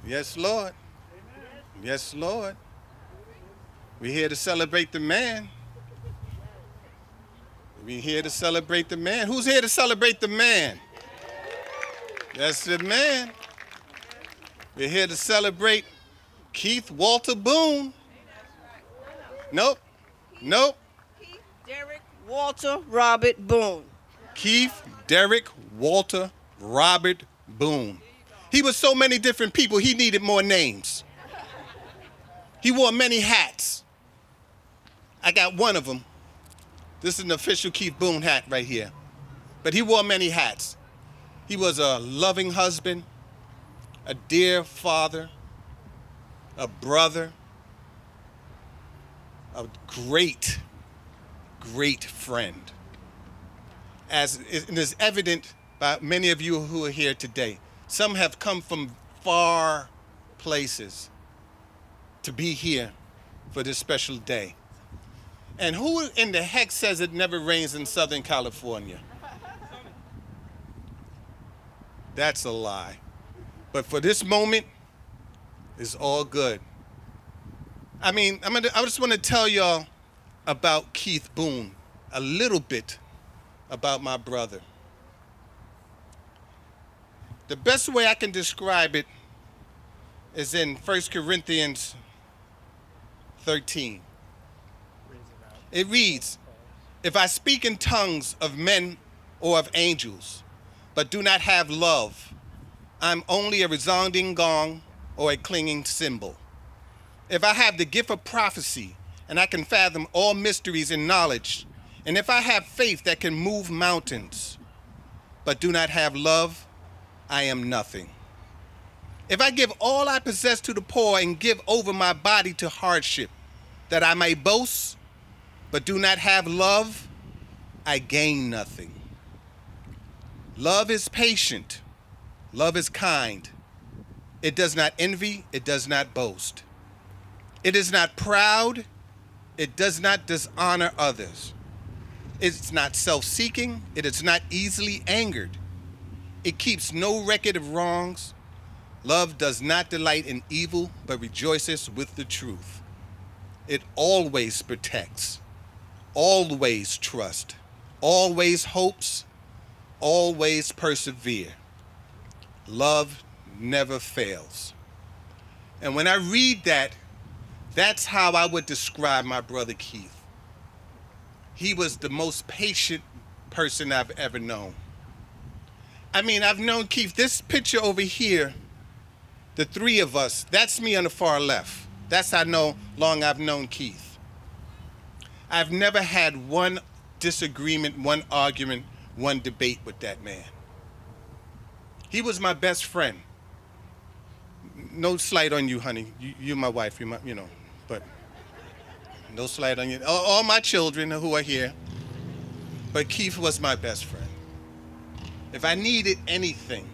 Yes, Lord. Yes, Lord. We're here to celebrate the man. We're here to celebrate the man. Who's here to celebrate the man? That's the man. We're here to celebrate Keith Walter Boone. Nope. Nope. Keith Derek Walter Robert Boone. Keith Derek Walter Robert Boone. He was so many different people, he needed more names. He wore many hats. I got one of them. This is an official Keith Boone hat right here. But he wore many hats. He was a loving husband, a dear father, a brother, a great, great friend. As is evident by many of you who are here today, some have come from far places to be here for this special day. And who in the heck says it never rains in Southern California? That's a lie. But for this moment, it's all good. I mean, I just want to tell y'all about Keith Boone, a little bit about my brother. The best way I can describe it is in 1 Corinthians 13. It reads, "If I speak in tongues of men or of angels, but do not have love, I'm only a resounding gong or a clanging cymbal. If I have the gift of prophecy and I can fathom all mysteries and knowledge, and if I have faith that can move mountains, but do not have love, I am nothing. If I give all I possess to the poor and give over my body to hardship, that I may boast, but do not have love, I gain nothing. Love is patient. Love is kind. It does not envy. It does not boast. It is not proud. It does not dishonor others. It's not self-seeking. It is not easily angered. It keeps no record of wrongs. Love does not delight in evil, but rejoices with the truth. It always protects, always trusts, always hopes, always persevere. Love never fails." And when I read that, that's how I would describe my brother Keith. He was the most patient person I've ever known. I mean, I've known Keith. This picture over here, the three of us, that's me on the far left. That's how long I've known Keith. I've never had one disagreement, one argument, one debate with that man. He was my best friend. No slight on you, honey. You're my wife, but no slight on you. All my children who are here. But Keith was my best friend. If I needed anything,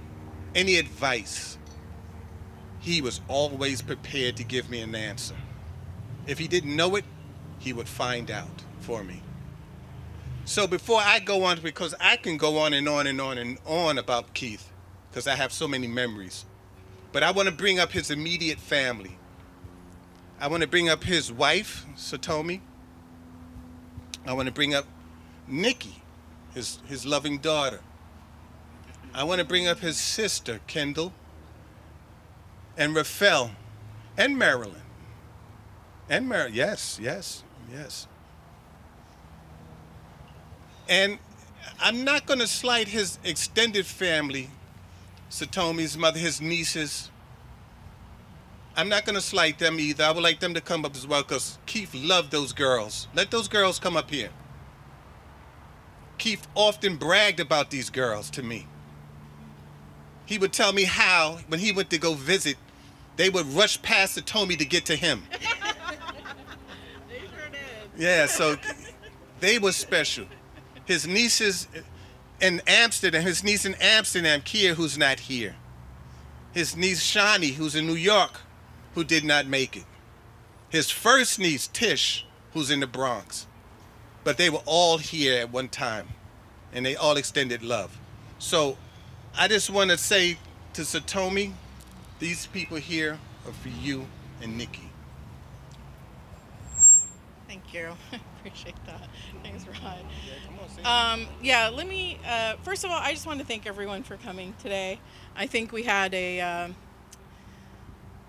any advice, he was always prepared to give me an answer. If he didn't know it, he would find out for me. So before I go on, because I can go on and on and on and on about Keith, because I have so many memories, but I want to bring up his immediate family. I want to bring up his wife, Satomi. I want to bring up Nikki, his loving daughter. I want to bring up his sister, Kendall, and Rafael, and Marilyn. Yes. And I'm not going to slight his extended family, Satomi's mother, his nieces. I'm not going to slight them either. I would like them to come up as well, because Keith loved those girls. Let those girls come up here. Keith often bragged about these girls to me. He would tell me how, when he went to go visit, they would rush past Satomi to get to him. They sure did. Yeah, so they were special. His nieces in Amsterdam, Kia, who's not here. His niece, Shani, who's in New York, who did not make it. His first niece, Tish, who's in the Bronx. But they were all here at one time, and they all extended love. So I just want to say to Satomi, These people here are for you and Nikki. Thank you. Appreciate that. Thanks, Rod. Yeah, come on, say Yeah, let me, first of all, I just want to thank everyone for coming today. I think we had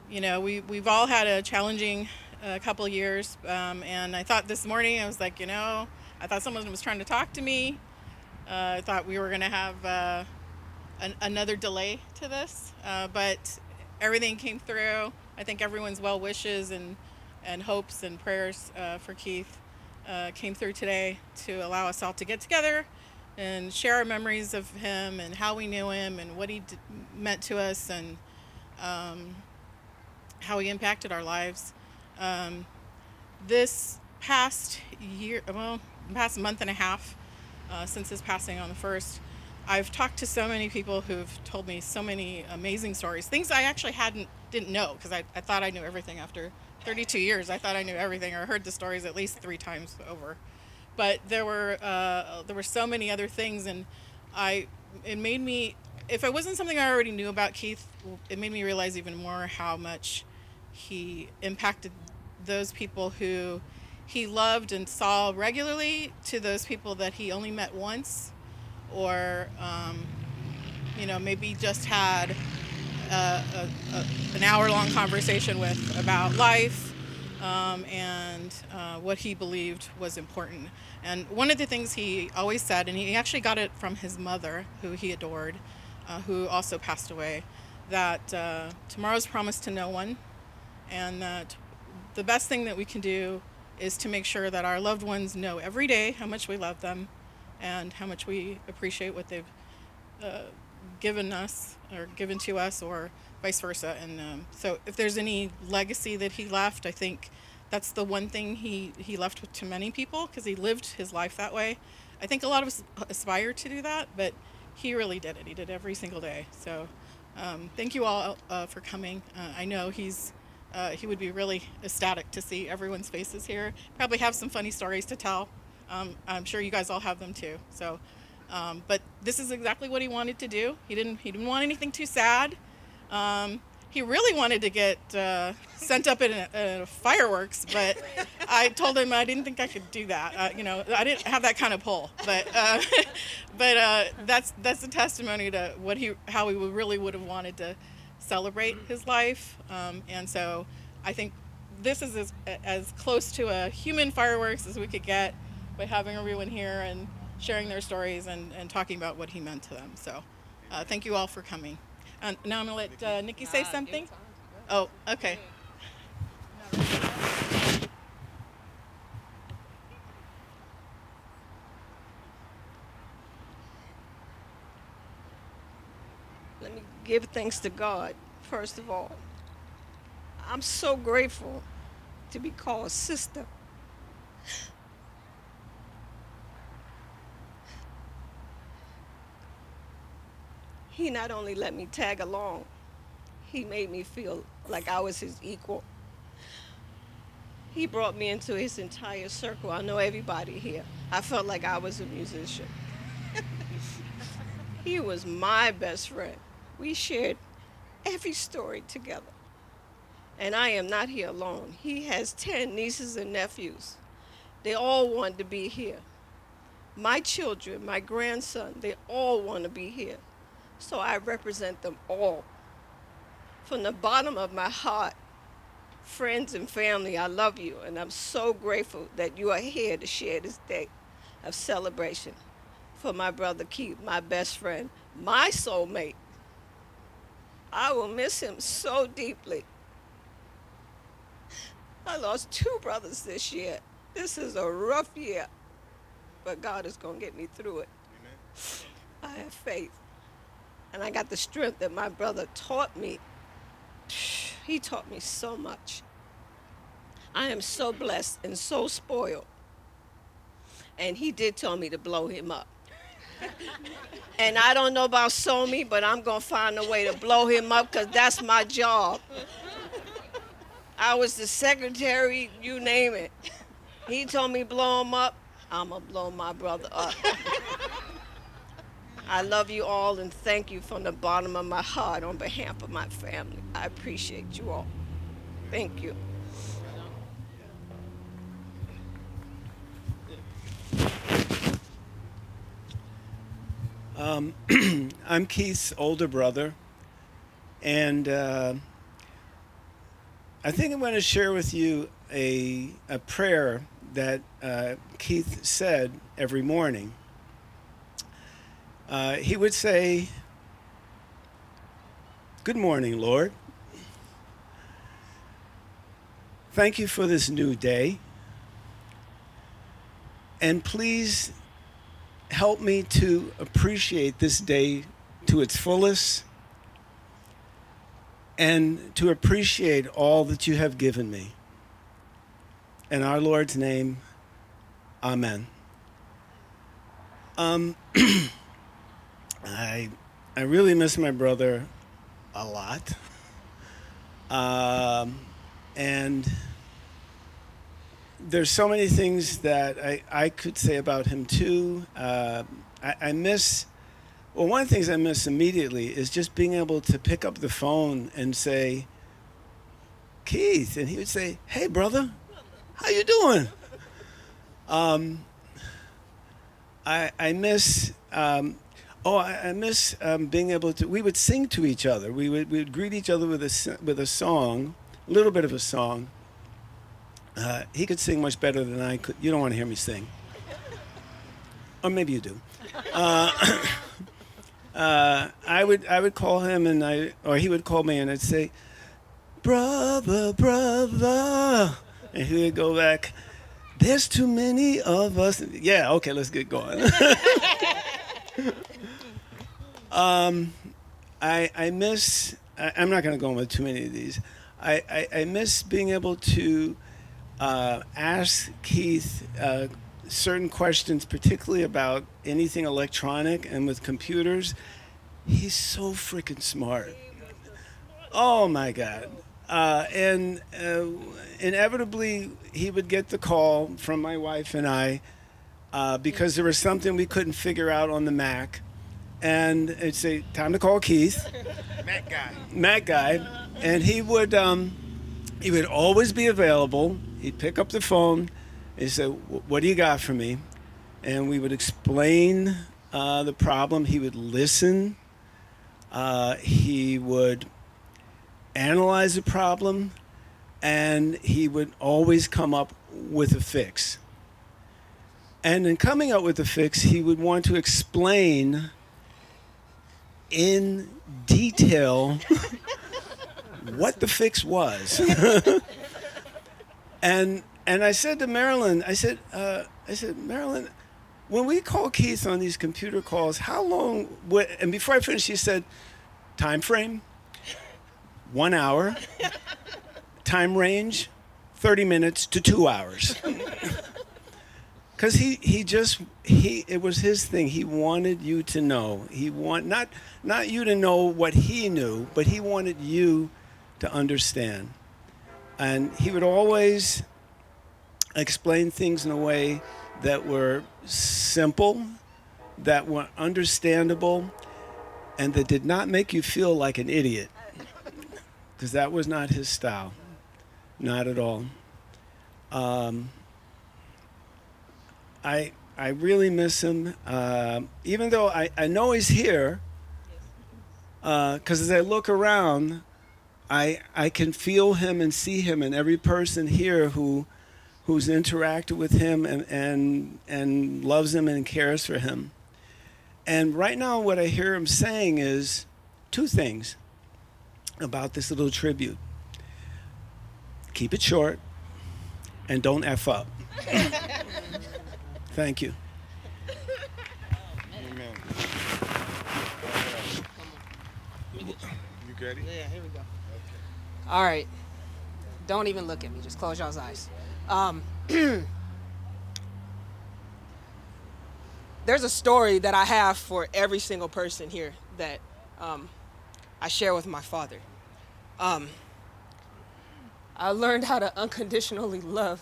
we've all had a challenging couple years. And I thought this morning, I was like, I thought someone was trying to talk to me. I thought we were going to have another delay to this, but everything came through. I think everyone's well wishes and hopes and prayers for Keith came through today to allow us all to get together and share our memories of him and how we knew him and what he meant to us, and how he impacted our lives. This past year, past month and a half, since his passing on the 1st, I've talked to so many people who've told me so many amazing stories, things I actually didn't know, because I thought I knew everything. After 32 years, I thought I knew everything, or heard the stories at least 3 times over. But there were so many other things, and it made me, if it wasn't something I already knew about Keith, it made me realize even more how much he impacted those people who he loved and saw regularly, to those people that he only met once, or maybe just had an hour-long conversation with about life, and what he believed was important. And one of the things he always said, and he actually got it from his mother, who he adored, who also passed away, that tomorrow's promised to no one, and that the best thing that we can do is to make sure that our loved ones know every day how much we love them and how much we appreciate what they've given us, or given to us, or vice versa. And so if there's any legacy that he left, I think that's the one thing he left to many people, because he lived his life that way. I think a lot of us aspire to do that, but he really did it. He did every single day. So thank you all for coming. I know he would be really ecstatic to see everyone's faces here. Probably have some funny stories to tell. I'm sure you guys all have them too. So, but this is exactly what he wanted to do. He didn't want anything too sad. He really wanted to get sent up in fireworks, but I told him I didn't think I could do that. I didn't have that kind of pull. But that's a testimony to how he really would have wanted to celebrate his life. And so I think this is as close to a human fireworks as we could get, by having everyone here and sharing their stories and talking about what he meant to them. So thank you all for coming. Now I'm going to let Nikki say something. Oh, okay. Let me give thanks to God, first of all. I'm so grateful to be called sister. He not only let me tag along, he made me feel like I was his equal. He brought me into his entire circle. I know everybody here. I felt like I was a musician. He was my best friend. We shared every story together. And I am not here alone. He has 10 nieces and nephews. They all want to be here. My children, my grandson, they all want to be here. So I represent them all. From the bottom of my heart, friends and family, I love you, and I'm so grateful that you are here to share this day of celebration for my brother Keith, my best friend, my soulmate. I will miss him so deeply. I lost 2 brothers this year. This is a rough year, but God is going to get me through it. Amen. I have faith. And I got the strength that my brother taught me. He taught me so much. I am so blessed and so spoiled. And he did tell me to blow him up. And I don't know about Somi, but I'm going to find a way to blow him up, because that's my job. I was the secretary, you name it. He told me blow him up. I'm going to blow my brother up. I love you all and thank you from the bottom of my heart on behalf of my family. I appreciate you all. Thank you. I'm Keith's older brother, and I think I'm going to share with you a prayer that Keith said every morning. He would say, "Good morning, Lord. Thank you for this new day, and please help me to appreciate this day to its fullest and to appreciate all that you have given me. In our Lord's name, amen." I really miss my brother a lot. And there's so many things that I could say about him too. I miss, well, one of the things I miss immediately is just being able to pick up the phone and say, "Keith," and he would say, "Hey, brother, how you doing?" I miss, I miss being able to, we would sing to each other. We would greet each other with a song, a little bit of a song. He could sing much better than I could. You don't want to hear me sing. Or maybe you do. I would call him or he would call me and I'd say, "Brother, brother," and he would go back, "There's too many of us." Yeah, okay, let's get going. I miss. I'm not going to go on with too many of these. I miss being able to ask Keith certain questions, particularly about anything electronic and with computers. He's so freaking smart. Oh my God. And inevitably, he would get the call from my wife and I because there was something we couldn't figure out on the Mac. And it'd say, "Time to call Keith." Mac guy. And he would always be available. He'd pick up the phone. He'd say, "What do you got for me?" And we would explain the problem. He would listen. He would analyze the problem, and he would always come up with a fix. And in coming up with a fix, he would want to explain in detail what the fix was. and I said to Marilyn, I said, "Marilyn, when we call Keith on these computer calls, how long would," and before I finished, she said, "Time frame, 1 hour. Time range, 30 minutes to 2 hours." Because it was his thing. He wanted you to know. Not you to know what he knew, but he wanted you to understand. And he would always explain things in a way that were simple, that were understandable, and that did not make you feel like an idiot. Because that was not his style. Not at all. I really miss him, even though I know he's here, because as I look around, I can feel him and see him in every person here who's interacted with him and loves him and cares for him. And right now what I hear him saying is two things about this little tribute. Keep it short and don't F up. Thank you. Amen. You ready? Yeah, here we go. All right. Don't even look at me. Just close y'all's eyes. There's a story that I have for every single person here that I share with my father. I learned how to unconditionally love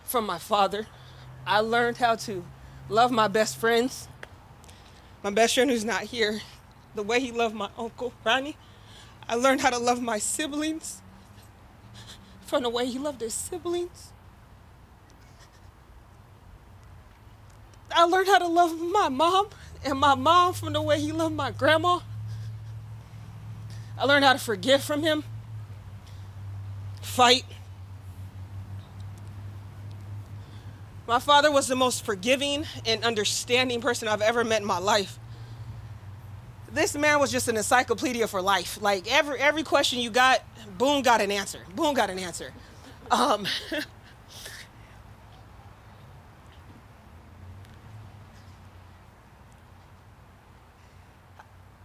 from my father. I learned how to love my best friends. my best friend who's not here, the way he loved my uncle, Ronnie. I learned how to love my siblings from the way he loved his siblings. I learned how to love my mom and my mom from the way he loved my grandma. I learned how to forgive from him, fight. My father was the most forgiving and understanding person I've ever met in my life. This man was just an encyclopedia for life. Like every question you got, Boone got an answer. Boone got an answer.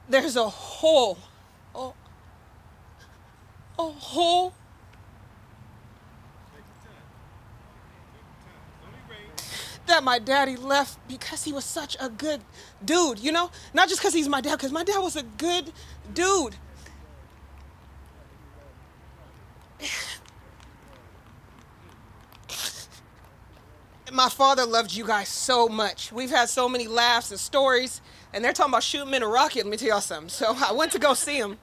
There's a hole that my daddy left because he was such a good dude, you know? Not just because he's my dad, because my dad was a good dude. My father loved you guys so much. We've had so many laughs and stories, and they're talking about shooting him in a rocket. Let me tell y'all something. So I went to go see him.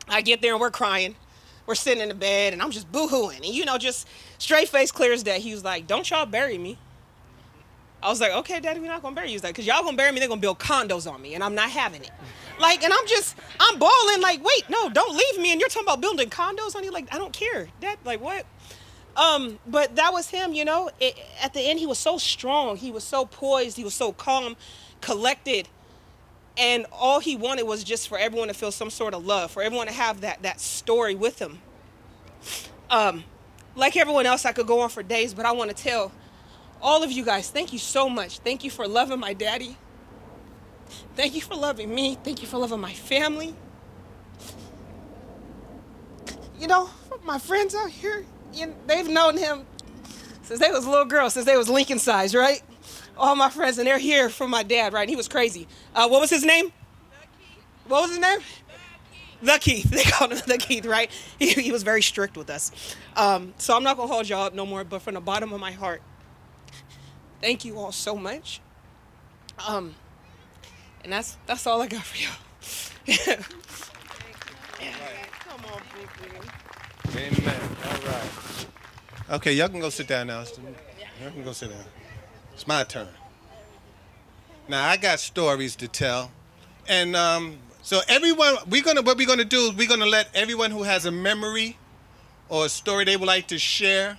I get there and we're crying. We're sitting in the bed and I'm just boo-hooing. And you know, just straight face clear as day. He was like, don't y'all bury me. I was like, okay, Daddy, we're not gonna bury you. He's like, cause y'all gonna bury me, they're gonna build condos on me and I'm not having it. Like, and I'm bawling like, wait, no, don't leave me. And you're talking about building condos on you? Like, I don't care. Dad, like what? But that was him, you know. At the end, he was so strong. He was so poised. He was so calm, collected. And all he wanted was just for everyone to feel some sort of love, for everyone to have that story with him. Like everyone else, I could go on for days, but I want to tell all of you guys, thank you so much. Thank you for loving my daddy. Thank you for loving me. Thank you for loving my family. You know, my friends out here, they've known him since they was little girls, since they was Lincoln size, right? All my friends, and they're here for my dad, right? And he was crazy. What was his name? What was his name? The Keith. They called him the Keith, right? He was very strict with us. So I'm not going to hold y'all up no more, but from the bottom of my heart, thank you all so much. And that's all I got for y'all. Come on, Boone. Amen. All right. Okay, y'all can go sit down now. Y'all can go sit down. It's my turn. Now I got stories to tell, and so everyone, what we're gonna do is we're gonna let everyone who has a memory or a story they would like to share.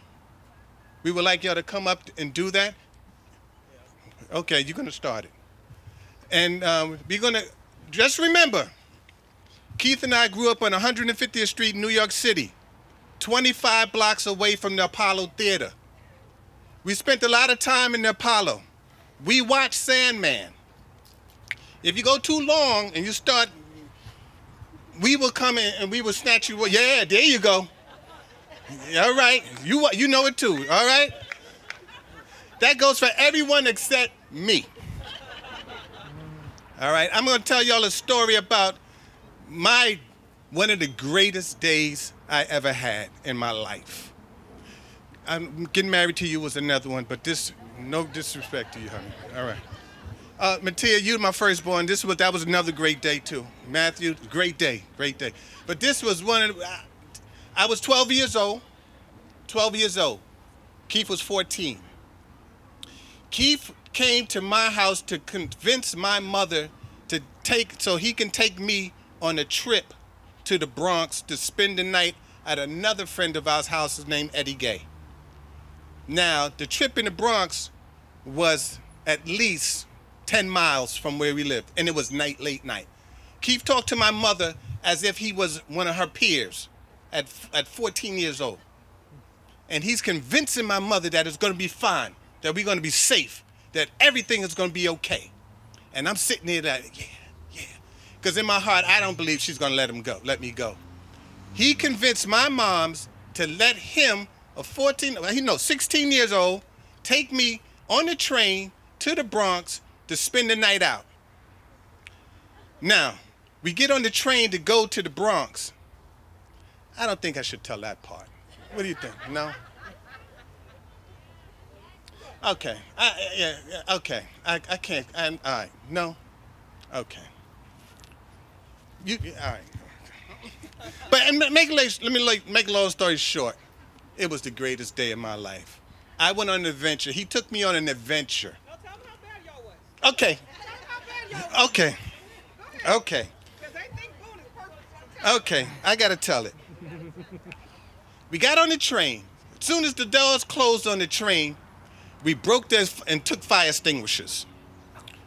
We would like y'all to come up and do that. Okay, you're gonna start it, and we're gonna just remember. Keith and I grew up on 150th Street, New York City, 25 blocks away from the Apollo Theater. We spent a lot of time in the Apollo. We watched Sandman. If you go too long and you start, we will come in and we will snatch you. Yeah, there you go. All right, you know it too. All right. That goes for everyone except me. All right, I'm gonna tell y'all a story about one of the greatest days I ever had in my life. I'm getting married to you was another one, but no disrespect to you, honey. All right. Mattia, you my firstborn. That was another great day too. Matthew, great day. But this was I was 12 years old. 12 years old. Keith was 14. Keith came to my house to convince my mother so he can take me on a trip to the Bronx to spend the night at another friend of ours' house named Eddie Gay. Now, the trip in the Bronx was at least 10 miles from where we lived, and it was late night. Keith talked to my mother as if he was one of her peers at 14 years old. And he's convincing my mother that it's going to be fine, that we're going to be safe, that everything is going to be okay. And I'm sitting there like, yeah. Because in my heart, I don't believe she's going to let me go. He convinced my moms to let him, 16 years old, take me on the train to the Bronx to spend the night out. Now, we get on the train to go to the Bronx. I don't think I should tell that part. What do you think? No? Okay. Okay. I can't. All right. No. Okay. All right. But make a long story short. It was the greatest day of my life. I went on an adventure. He took me on an adventure. Now tell them how bad y'all was. Okay. Tell them how bad y'all was. Okay. Go ahead. Okay. Because they think Boone is perfect. So tell them. Okay. I gotta tell it. We got on the train. As soon as the doors closed on the train, we broke this and took fire extinguishers.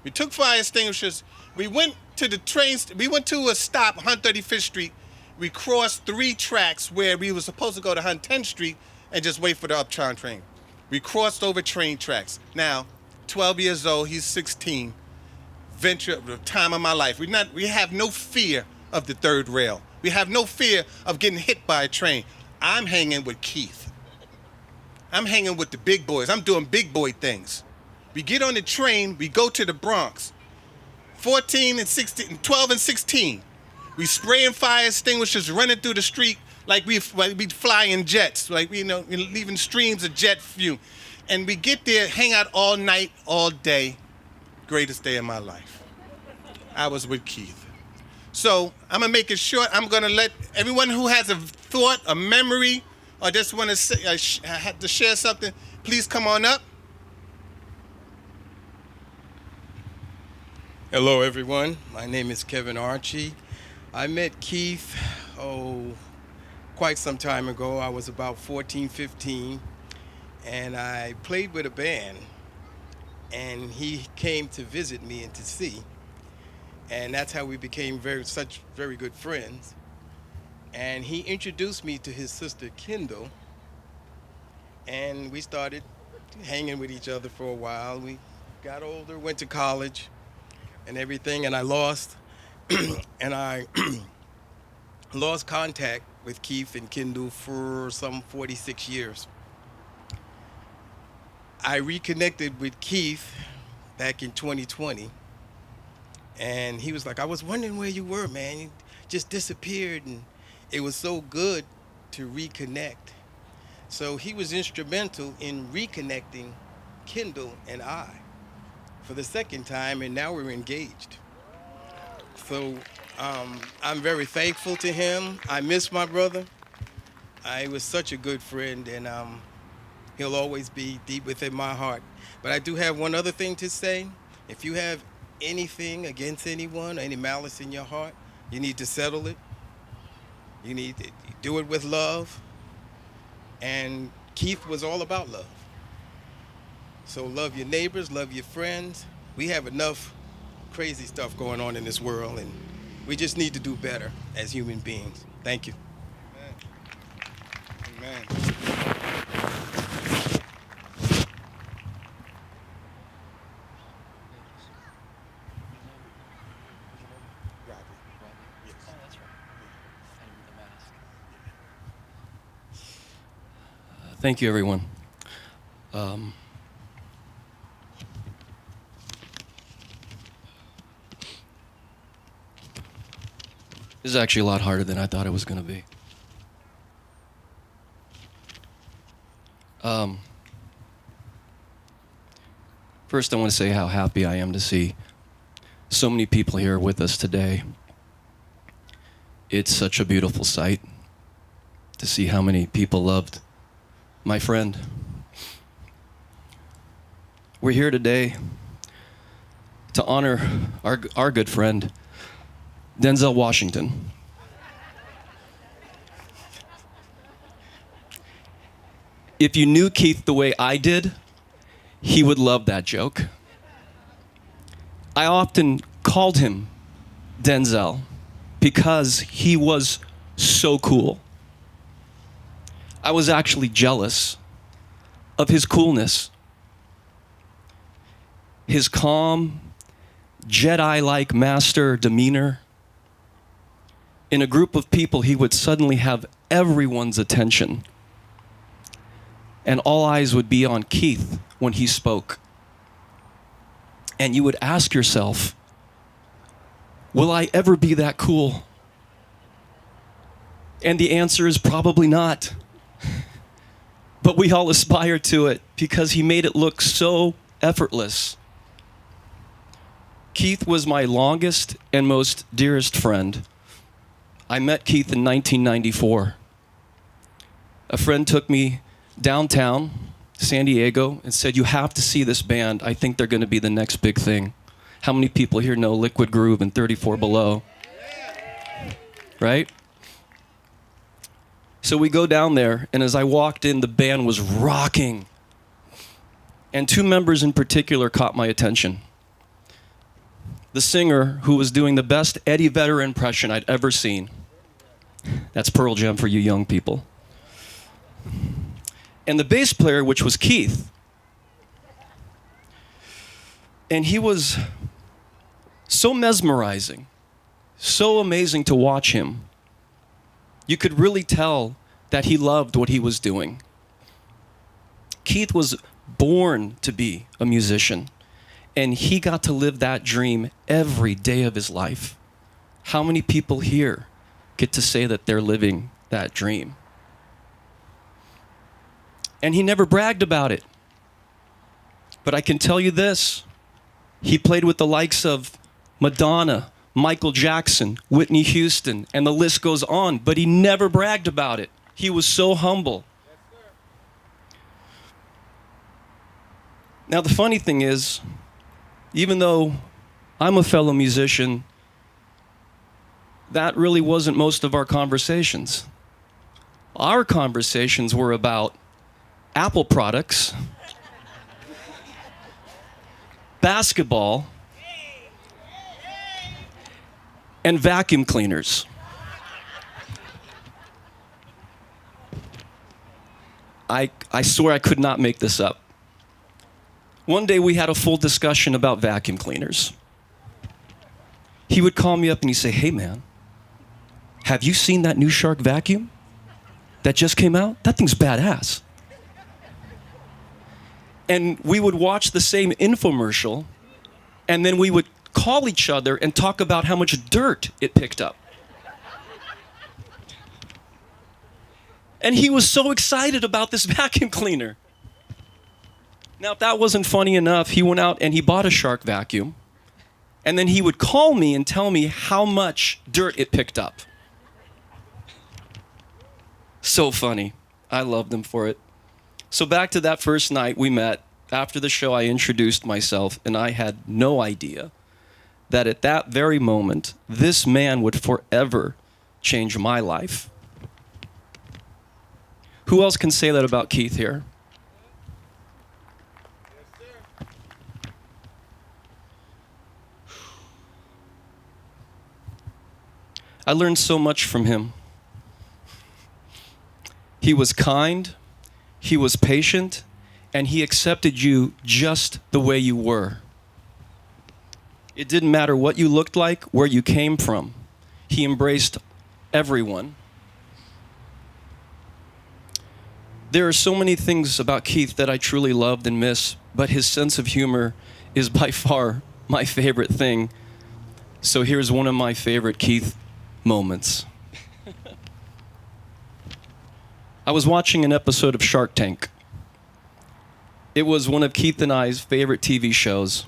We took fire extinguishers. We went to the trains. We went to a stop, 135th Street. We crossed 3 tracks where we were supposed to go to 110th Street and just wait for the uptown train. We crossed over train tracks. Now, 12 years old, he's 16. Venture, the time of my life. We have no fear of the third rail. We have no fear of getting hit by a train. I'm hanging with Keith. I'm hanging with the big boys. I'm doing big boy things. We get on the train, we go to the Bronx. 14 and 16, 12 and 16. We spraying fire extinguishers, running through the street like we flying jets, like leaving streams of jet fuel. And we get there, hang out all night, all day. Greatest day of my life. I was with Keith. So I'm gonna make it short. I'm gonna let everyone who has a thought, a memory, or just want to say, to share something, please come on up. Hello, everyone. My name is Kevin Archie. I met Keith, quite some time ago. I was about 14, 15, and I played with a band, and he came to visit me and to see, and that's how we became such very good friends. And he introduced me to his sister, Kendall, and we started hanging with each other for a while. We got older, went to college, and everything, and I lost lost contact with Keith and Kendall for some 46 years. I reconnected with Keith back in 2020, and he was like, I was wondering where you were, man. You just disappeared, and it was so good to reconnect. So he was instrumental in reconnecting Kendall and I for the second time, and now we're engaged. So I'm very thankful to him. I miss my brother. He was such a good friend, and he'll always be deep within my heart. But I do have one other thing to say. If you have anything against anyone, any malice in your heart, you need to settle it. You need to do it with love. And Keith was all about love. So love your neighbors, love your friends. We have enough crazy stuff going on in this world, and we just need to do better as human beings. Thank you. Amen. Thank you, everyone. This is actually a lot harder than I thought it was going to be. First, I want to say how happy I am to see so many people here with us today. It's such a beautiful sight to see how many people loved my friend. We're here today to honor our good friend, Denzel Washington. If you knew Keith the way I did, he would love that joke. I often called him Denzel because he was so cool. I was actually jealous of his coolness. His calm, Jedi-like master demeanor. In a group of people, he would suddenly have everyone's attention. And all eyes would be on Keith when he spoke. And you would ask yourself, will I ever be that cool? And the answer is probably not. But we all aspire to it because he made it look so effortless. Keith was my longest and most dearest friend. I met Keith in 1994. A friend took me downtown, San Diego, and said, "You have to see this band. I think they're going to be the next big thing." How many people here know Liquid Groove and 34 Below? Right? So we go down there, and as I walked in, the band was rocking. And two members in particular caught my attention. The singer, who was doing the best Eddie Vedder impression I'd ever seen. That's Pearl Jam for you young people. And the bass player, which was Keith. And he was so mesmerizing, so amazing to watch him. You could really tell that he loved what he was doing. Keith was born to be a musician, and he got to live that dream every day of his life. How many people here get to say that they're living that dream? And he never bragged about it. But I can tell you this, he played with the likes of Madonna, Michael Jackson, Whitney Houston, and the list goes on, but he never bragged about it. He was so humble. Now, the funny thing is, even though I'm a fellow musician, that really wasn't most of our conversations. Our conversations were about Apple products, basketball, and vacuum cleaners. I swear I could not make this up. One day we had a full discussion about vacuum cleaners. He would call me up and he'd say, "Hey man, have you seen that new Shark vacuum that just came out? That thing's badass." And we would watch the same infomercial, and then we would call each other and talk about how much dirt it picked up. And he was so excited about this vacuum cleaner. Now, if that wasn't funny enough, he went out and he bought a Shark vacuum, and then he would call me and tell me how much dirt it picked up. So funny. I loved him for it. So back to that first night we met. After the show, I introduced myself, and I had no idea that at that very moment, this man would forever change my life. Who else can say that about Keith here? I learned so much from him. He was kind, he was patient, and he accepted you just the way you were. It didn't matter what you looked like, where you came from. He embraced everyone. There are so many things about Keith that I truly loved and miss, but his sense of humor is by far my favorite thing. So here's one of my favorite Keith moments. I was watching an episode of Shark Tank. It was one of Keith and I's favorite TV shows.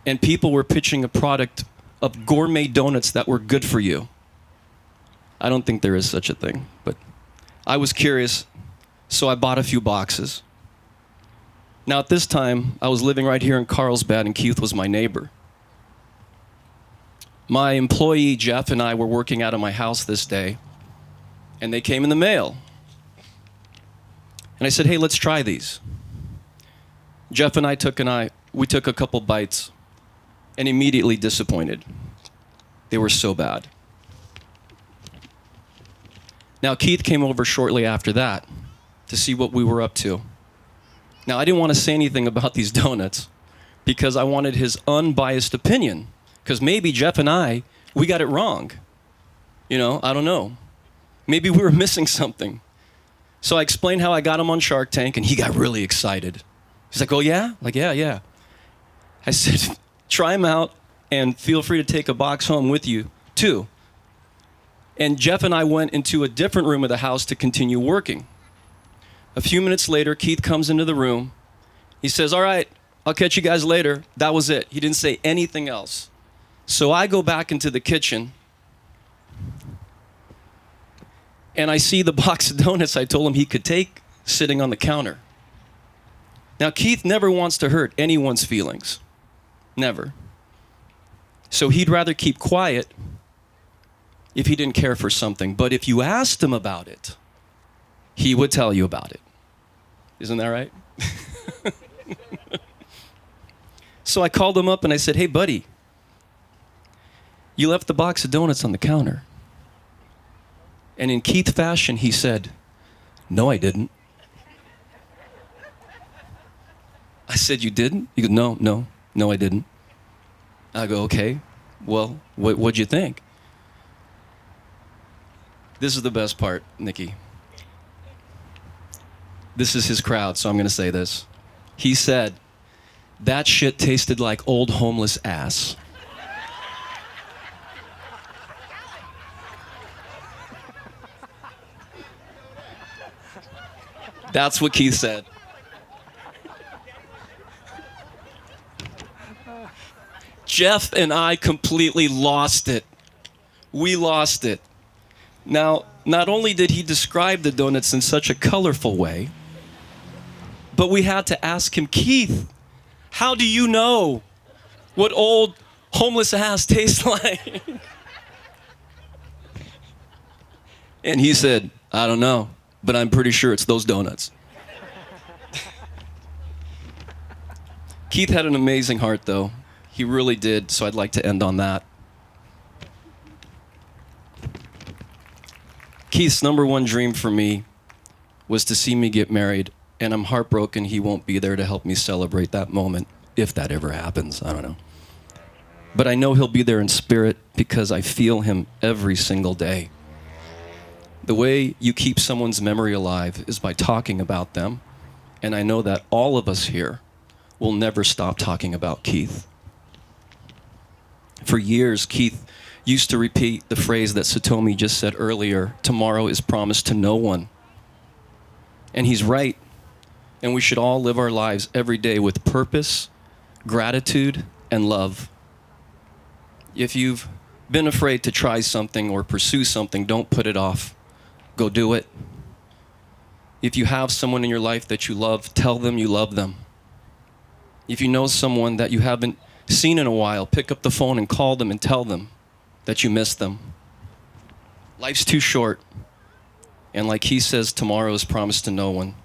And people were pitching a product of gourmet donuts that were good for you. I don't think there is such a thing, but I was curious, so I bought a few boxes. Now at this time, I was living right here in Carlsbad, and Keith was my neighbor. My employee, Jeff, and I were working out of my house this day, and they came in the mail. And I said, "Hey, let's try these." Jeff and I took a couple bites, and immediately disappointed. They were so bad. Now, Keith came over shortly after that to see what we were up to. Now, I didn't want to say anything about these donuts because I wanted his unbiased opinion, because maybe Jeff and I, we got it wrong. You know, I don't know. Maybe we were missing something. So I explained how I got him on Shark Tank, and he got really excited. He's like, "Oh yeah?" Like, yeah. I said, "Try them out, and feel free to take a box home with you, too." And Jeff and I went into a different room of the house to continue working. A few minutes later, Keith comes into the room. He says, "All right, I'll catch you guys later. That was it. He didn't say anything else. So I go back into the kitchen and I see the box of donuts I told him he could take sitting on the counter. Now, Keith never wants to hurt anyone's feelings. Never. So he'd rather keep quiet if he didn't care for something. But if you asked him about it, he would tell you about it. Isn't that right? So I called him up and I said, hey, buddy, you left the box of donuts on the counter. And in Keith fashion, he said, no, I didn't. I said, you didn't? He goes, no, I didn't. I go, okay, well, what'd you think? This is the best part, Nikki. This is his crowd, so I'm going to say this. He said, that shit tasted like old homeless ass. That's what Keith said. Jeff and I completely lost it. We lost it. Now, not only did he describe the donuts in such a colorful way, but we had to ask him, Keith, how do you know what old homeless ass tastes like? And he said, I don't know, but I'm pretty sure it's those donuts. Keith had an amazing heart, though. He really did, so I'd like to end on that. Keith's number one dream for me was to see me get married, and I'm heartbroken he won't be there to help me celebrate that moment, if that ever happens. I don't know. But I know he'll be there in spirit because I feel him every single day. The way you keep someone's memory alive is by talking about them, and I know that all of us here will never stop talking about Keith. For years, Keith used to repeat the phrase that Satomi just said earlier, tomorrow is promised to no one. And he's right. And we should all live our lives every day with purpose, gratitude, and love. If you've been afraid to try something or pursue something, don't put it off. Go do it. If you have someone in your life that you love, tell them you love them. If you know someone that you haven't seen in a while, pick up the phone and call them and tell them that you miss them. Life's too short. And like he says, tomorrow is promised to no one.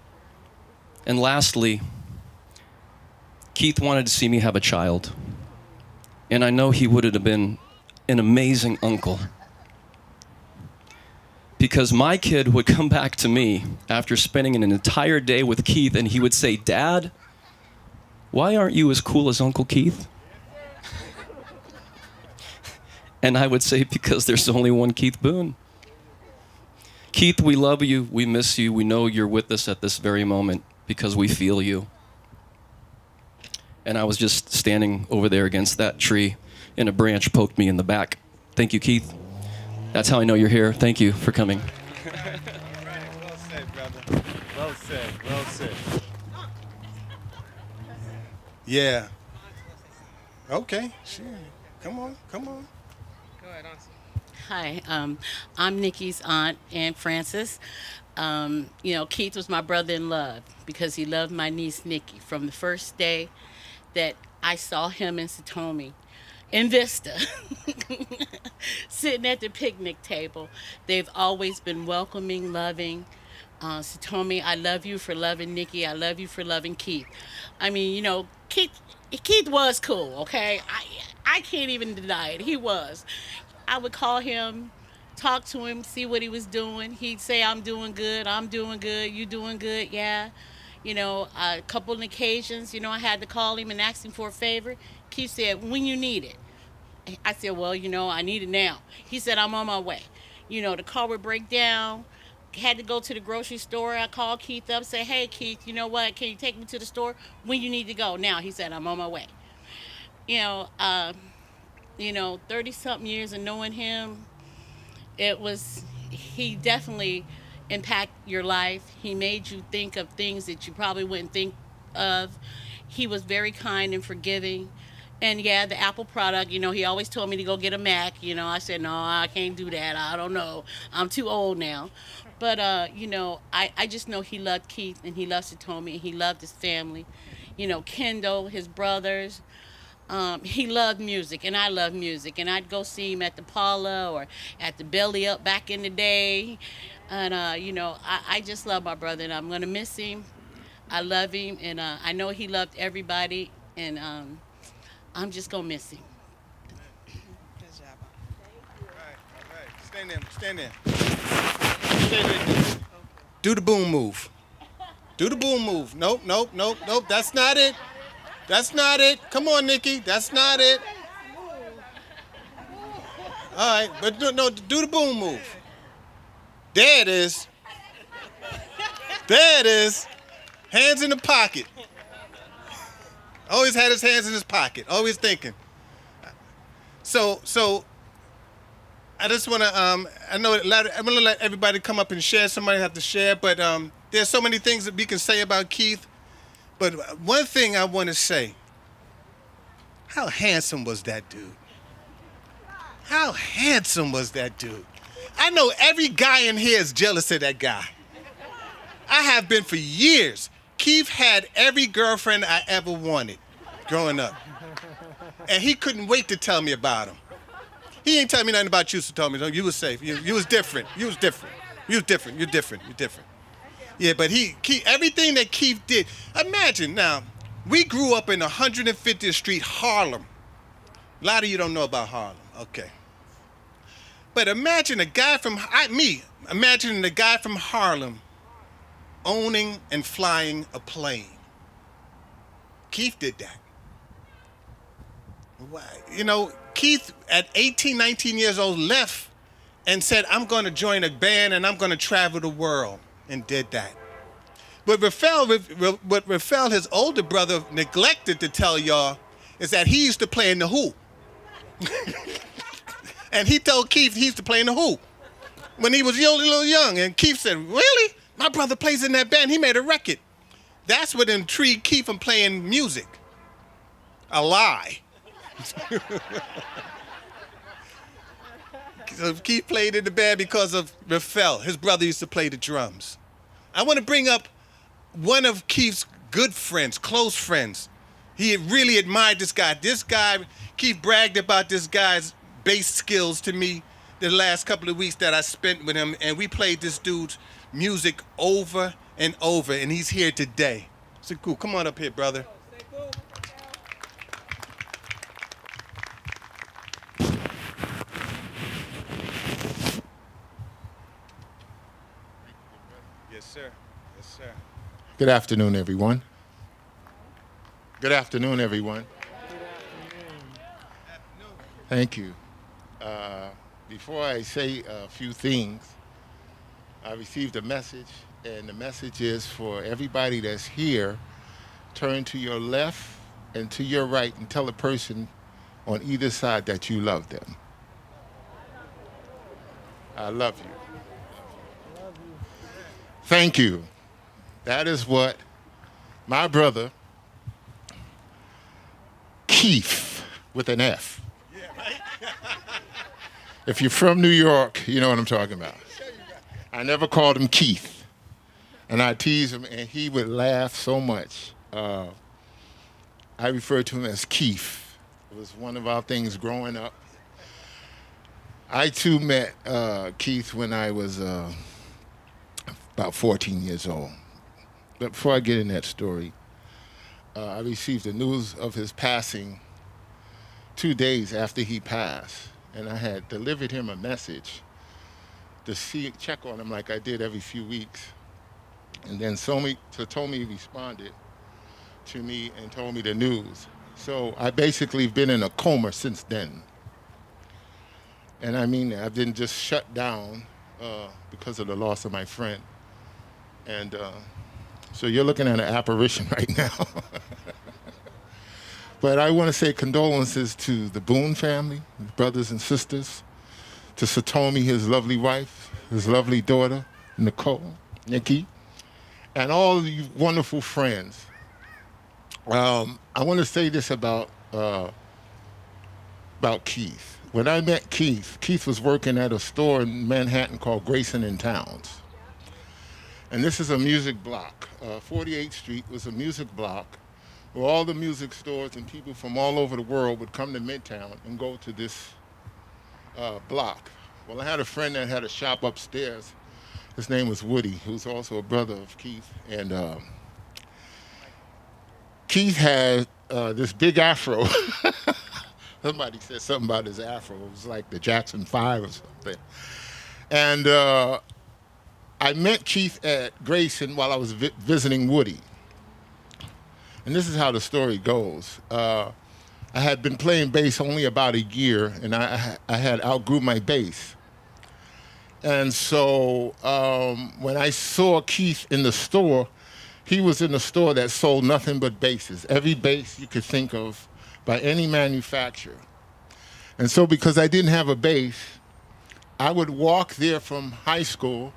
And lastly, Keith wanted to see me have a child. And I know he would have been an amazing uncle. Because my kid would come back to me after spending an entire day with Keith and he would say, Dad, why aren't you as cool as Uncle Keith? And I would say, because there's only one Keith Boone. Keith, we love you, we miss you, we know you're with us at this very moment because we feel you. And I was just standing over there against that tree and a branch poked me in the back. Thank you, Keith. That's how I know you're here. Thank you for coming. All right, well said, brother. Well said, well said. Yeah. Okay, sure. Come on. Go ahead, Auntie. Hi, I'm Nikki's aunt, Aunt Frances. Keith was my brother in love because he loved my niece Nikki from the first day that I saw him in Satomi, in Vista, sitting at the picnic table. They've always been welcoming, loving. Satomi, I love you for loving Nikki. I love you for loving Keith. I mean, Keith was cool, okay? I can't even deny it. He was. I would call him, talk to him, see what he was doing. He'd say, I'm doing good, you doing good, yeah. A couple of occasions, I had to call him and ask him for a favor. Keith said, when you need it. I said, well, I need it now. He said, I'm on my way. The car would break down. Had to go to the grocery store. I called Keith up, say, hey, Keith, you know what? Can you take me to the store? When you need to go? Now, he said, I'm on my way. 30-something years of knowing him, he definitely impacted your life. He made you think of things that you probably wouldn't think of. He was very kind and forgiving. And yeah, the Apple product, he always told me to go get a Mac. I said, no, I can't do that. I don't know. I'm too old now. But, I just know he loved Keith and he loved Satomi and he loved his family. Kendall, his brothers. He loved music, and I love music. And I'd go see him at the Paula or at the Belly Up back in the day. And, I just love my brother, and I'm going to miss him. I love him, and I know he loved everybody, and I'm just going to miss him. Stand there. Stand there. Do the boom move. Do the boom move. Nope. That's not it. That's not it. Come on, Nikki. That's not it. All right, but do the boom move. There it is. There it is. Hands in the pocket. Always had his hands in his pocket. Always thinking. So I just want to, I know I'm going to let everybody come up and share. Somebody have to share, but there's so many things that we can say about Keith. But one thing I want to say, how handsome was that dude? How handsome was that dude? I know every guy in here is jealous of that guy. I have been for years. Keith had every girlfriend I ever wanted growing up. And he couldn't wait to tell me about him. He ain't telling me nothing about you, so told me, no, you was safe. You was different. You was different. You was different. You're different. You're different. Yeah, but everything that Keith did. Imagine now, we grew up in 150th Street, Harlem. A lot of you don't know about Harlem. Okay. But imagine imagining a guy from Harlem owning and flying a plane. Keith did that. Keith at 18, 19 years old left and said, I'm going to join a band and I'm going to travel the world, and did that. But Raphael, his older brother, neglected to tell y'all is that he used to play in the Who. And he told Keith he used to play in the Who when he was a little young. And Keith said, really? My brother plays in that band. He made a record. That's what intrigued Keith from playing music. A lie. So Keith played in the band because of Raphael. His brother used to play the drums. I want to bring up one of Keith's good friends, close friends. He really admired this guy. Keith bragged about this guy's bass skills to me the last couple of weeks that I spent with him, and we played this dude's music over and over, and he's here today. So cool. Come on up here, brother. Yes, sir. Yes, sir. Good afternoon, everyone. Good afternoon, everyone. Thank you. Before I say a few things, I received a message, and the message is for everybody that's here, turn to your left and to your right and tell a person on either side that you love them. I love you. Thank you. That is what my brother, Keith, with an F. If you're from New York, you know what I'm talking about. I never called him Keith. And I teased him, and he would laugh so much. I referred to him as Keith. It was one of our things growing up. I, too, met Keith when I was about 14 years old. But before I get in that story, I received the news of his passing 2 days after he passed. And I had delivered him a message to check on him like I did every few weeks. And then Satomi responded to me and told me the news. So I basically been in a coma since then. And I mean, I've been just shut down because of the loss of my friend. And so you're looking at an apparition right now. But I want to say condolences to the Boone family, his brothers and sisters, to Satomi, his lovely wife, his lovely daughter, Nikki, and all of you wonderful friends I want to say this about Keith. When I met Keith, Keith was working at a store in Manhattan called Grayson and Towns. And this is a music block. 48th Street was a music block where all the music stores and people from all over the world would come to Midtown and go to this block. Well, I had a friend that had a shop upstairs. His name was Woody, who's also a brother of Keith. And Keith had this big afro. Somebody said something about his afro. It was like the Jackson 5 or something. And I met Keith at Grayson while I was visiting Woody. And this is how the story goes. I had been playing bass only about a year, and I had outgrew my bass. And so when I saw Keith in the store, he was in a store that sold nothing but basses, every bass you could think of by any manufacturer. And so because I didn't have a bass, I would walk there from high school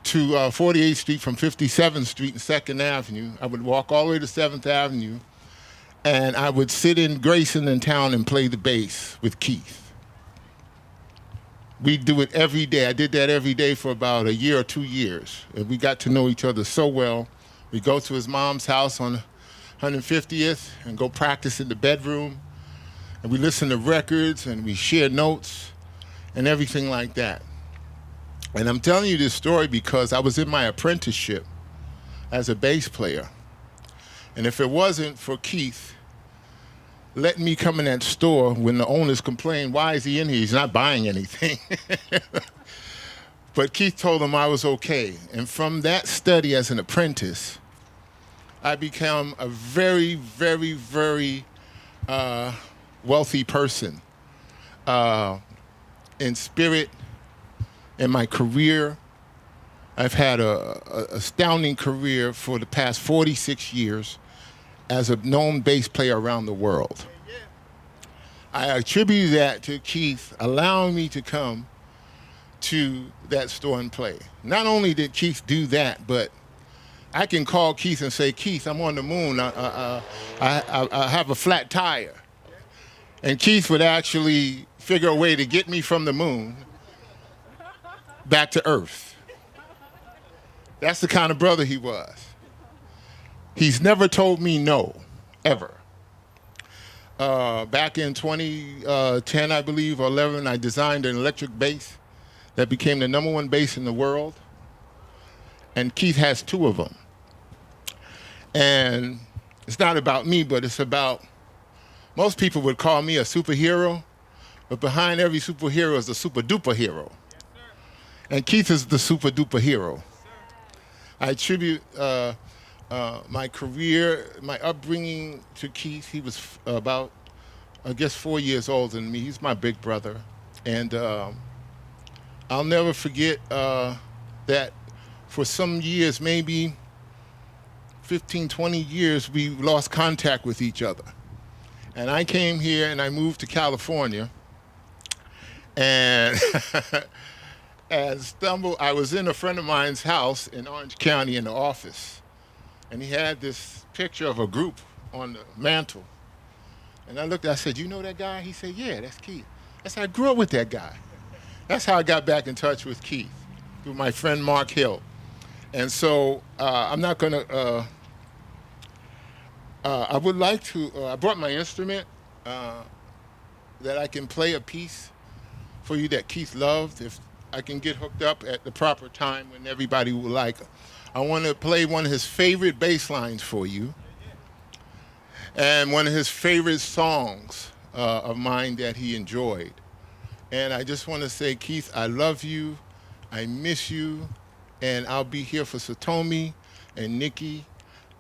to 48th Street from 57th Street and 2nd Avenue. I would walk all the way to 7th Avenue, and I would sit in Grayson in town and play the bass with Keith. We'd do it every day. I did that every day for about a year or 2 years. And we got to know each other so well. We'd go to his mom's house on 150th and go practice in the bedroom. And we listened to records, and we shared notes and everything like that. And I'm telling you this story because I was in my apprenticeship as a bass player. And if it wasn't for Keith letting me come in that store when the owners complained, why is he in here? He's not buying anything. But Keith told them I was okay. And from that study as an apprentice, I became a very, very, very wealthy person in spirit. In my career, I've had a astounding career for the past 46 years as a known bass player around the world. I attribute that to Keith allowing me to come to that store and play. Not only did Keith do that, but I can call Keith and say, Keith, I'm on the moon. I have a flat tire. And Keith would actually figure a way to get me from the moon back to earth. That's the kind of brother he was. He's never told me no, ever. Back in 2010, I believe, or 11, I designed an electric bass that became the #1 bass in the world. And Keith has 2 of them. And it's not about me, but it's about, most people would call me a superhero, but behind every superhero is a super duper hero. And Keith is the super duper hero. I attribute my career, my upbringing to Keith. He was about, I guess, 4 years older than me. He's my big brother. And I'll never forget that for some years, maybe 15, 20 years, we lost contact with each other. And I came here and I moved to California. And I was in a friend of mine's house in Orange County in the office. And he had this picture of a group on the mantle. And I said, you know that guy? He said, yeah, that's Keith. I said, I grew up with that guy. That's how I got back in touch with Keith, through my friend Mark Hill. And so I'm not going to, I would like to, I brought my instrument that I can play a piece for you that Keith loved, if I can get hooked up at the proper time when everybody will like. I want to play one of his favorite bass lines for you, and one of his favorite songs of mine that he enjoyed. And I just want to say, Keith, I love you, I miss you, and I'll be here for Satomi and Nikki,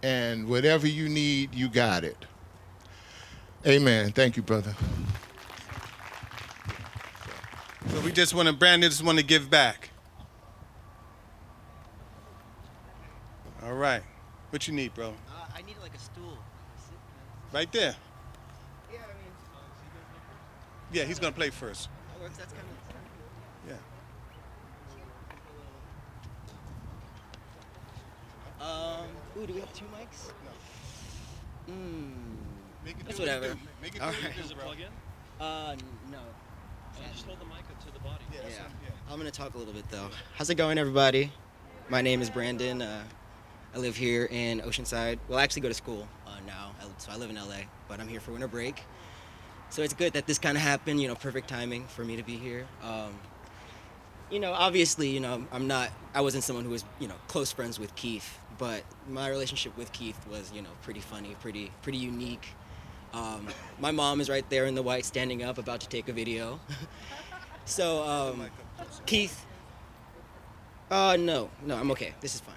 and whatever you need, you got it. Amen. Thank you, brother. So Brandon just want to give back. All right. What you need, bro? I need like a stool. Right there. Yeah, he's going to play first. That works. That's kind of. Yeah. Ooh, do we have 2 mics? Mm, Make it that's do what it whatever. do. Make it do All what it right. do, Does it bro. plug in? No. Just hold the mic up to the body. Yeah, that's Yeah. what- yeah. I'm gonna talk a little bit though. How's it going, everybody? My name is Brandon. I live here in Oceanside. Well, I actually go to school now, so I live in LA, but I'm here for winter break. So it's good that this kind of happened. Perfect timing for me to be here. Obviously, I wasn't someone who was, close friends with Keith, but my relationship with Keith was, pretty funny, pretty unique. My mom is right there in the white, standing up, about to take a video. So, Keith. No, I'm okay. This is fine.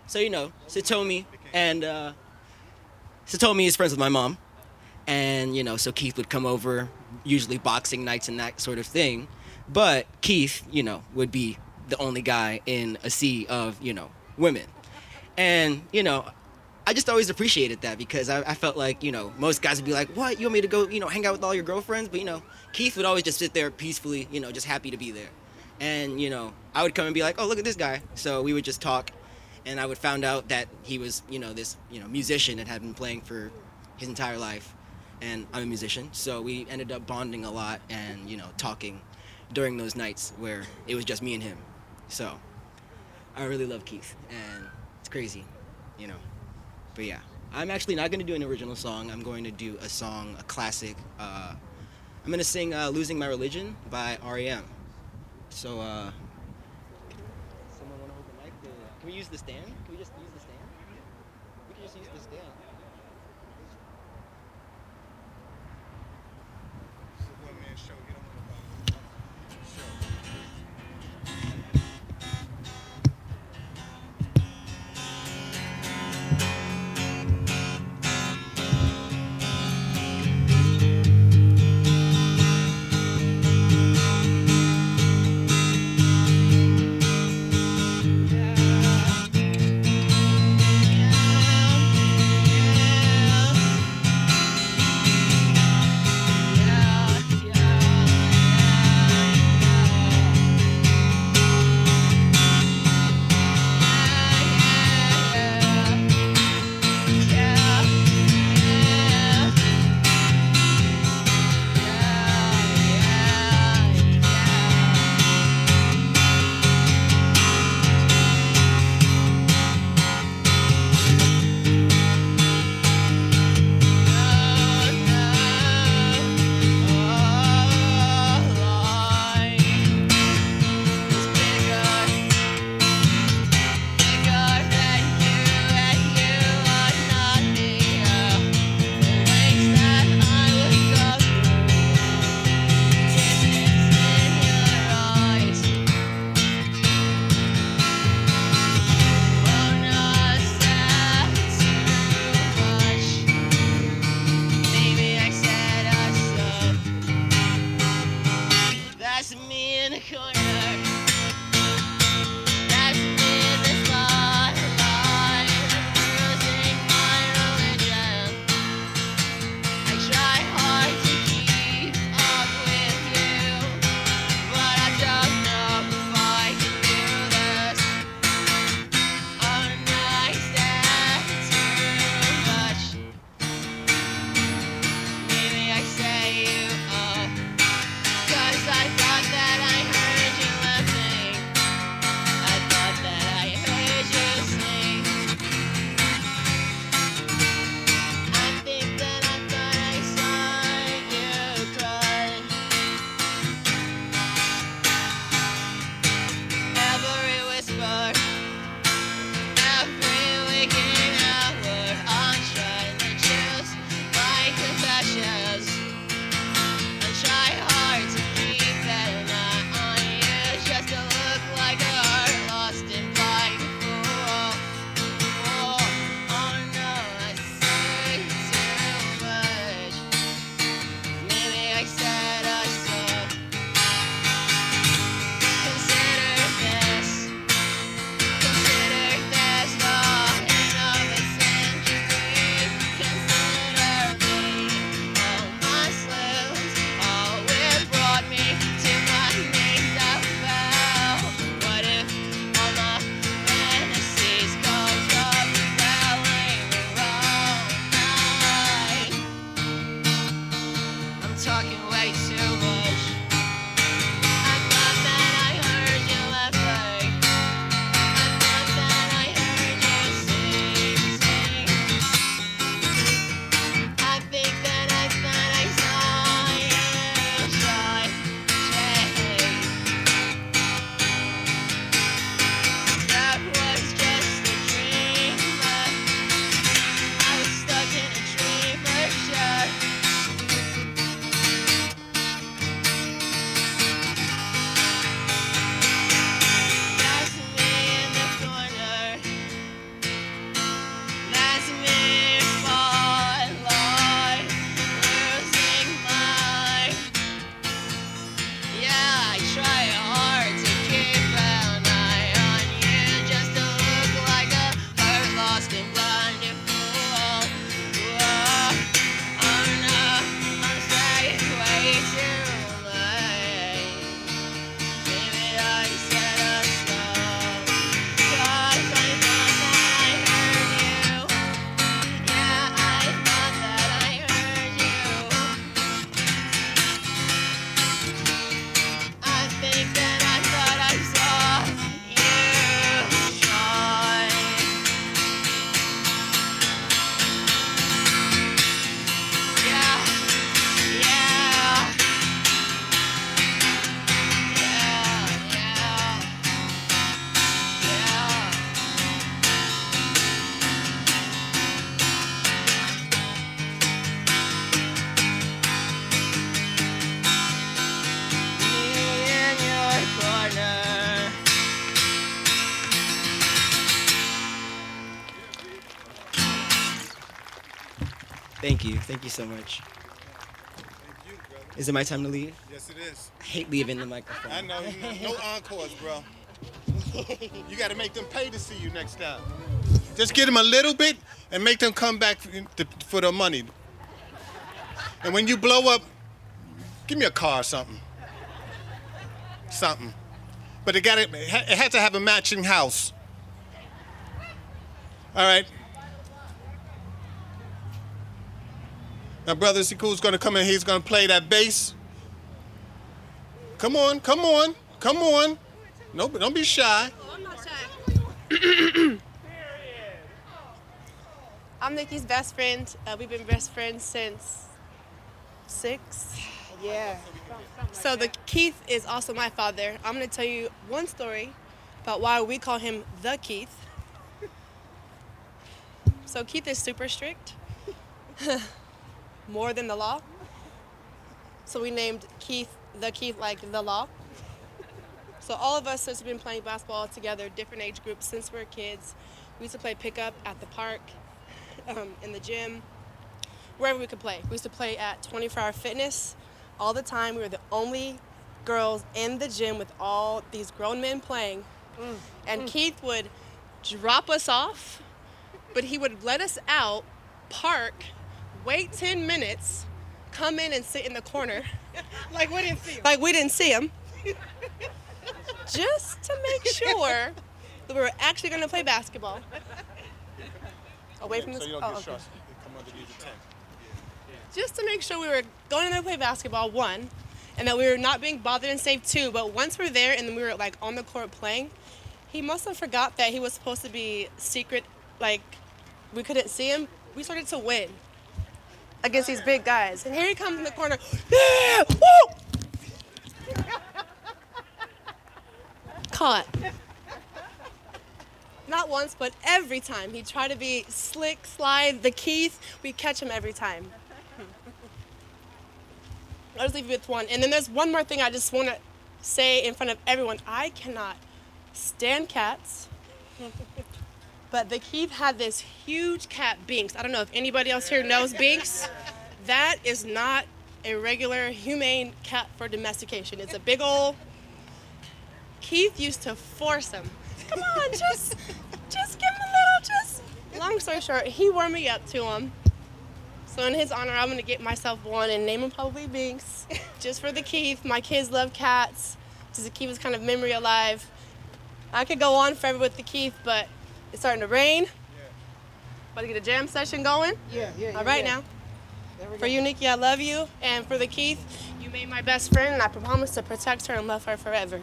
So Satomi and Satomi is friends with my mom, and so Keith would come over, usually boxing nights and that sort of thing. But Keith, would be the only guy in a sea of women, and I just always appreciated that because I felt like most guys would be like, what, you want me to go hang out with all your girlfriends? But Keith would always just sit there peacefully, just happy to be there. And I would come and be like, oh, look at this guy. So we would just talk, and I would find out that he was this musician and had been playing for his entire life, and I'm a musician. So we ended up bonding a lot and talking during those nights where it was just me and him. So I really love Keith, and it's crazy, But yeah, I'm actually not going to do an original song. I'm going to do a song, a classic. I'm going to sing Losing My Religion by R.E.M. So, someone want to hold the mic? Can we use the stand? Can we just use the stand? We can just use the stand. It's a one-man show. You don't want to Yeah. Thank you. Thank you so much. Is it my time to leave? Yes, it is. I hate leaving the microphone. I know. No encores, bro. You got to make them pay to see you next time. Just get them a little bit and make them come back for the money. And when you blow up, give me a car or something. Something. But it has to have a matching house. All right. Now, Brother Siku's going to come in. He's going to play that bass. Come on, come on, come on. No, don't be shy. I'm not shy. I'm Nikki's best friend. We've been best friends since 6. Yeah. So the Keith is also my father. I'm going to tell you one story about why we call him the Keith. So Keith is super strict. More than the law. So we named Keith the Keith, like the law. So all of us has been playing basketball together, different age groups since we were kids. We used to play pickup at the park, in the gym, wherever we could play. We used to play at 24-Hour Fitness all the time. We were the only girls in the gym with all these grown men playing. And Keith would drop us off, but he would let us out, park, wait 10 minutes, come in and sit in the corner. Like we didn't see him. Like we didn't see him. Just to make sure that we were actually going to play basketball. Away from the... So you don't get shots. Come underneath the tent. Just to make sure we were going in there to play basketball, 1, and that we were not being bothered and safe, 2. But once we're there and we were like on the court playing, he must have forgot that he was supposed to be secret, like we couldn't see him. We started to win against these big guys. And here he comes in the corner. Yeah! Woo! Caught. Not once, but every time. He tried to be slick, slide, the Keith. We catch him every time. I'll just leave you with one. And then there's one more thing I just want to say in front of everyone. I cannot stand cats. But the Keith had this huge cat, Binks. I don't know if anybody else here knows Binks. That is not a regular humane cat for domestication. It's a big old... Keith used to force him. Come on, just give him a little, Long story short, he warmed me up to him. So in his honor, I'm going to get myself one and name him probably Binks. Just for the Keith. My kids love cats. Just to keep his kind of memory alive. I could go on forever with the Keith, but it's starting to rain. About to get a jam session going. All right now. For you, Nikki, I love you. And for the Keith, you made my best friend, and I promise to protect her and love her forever.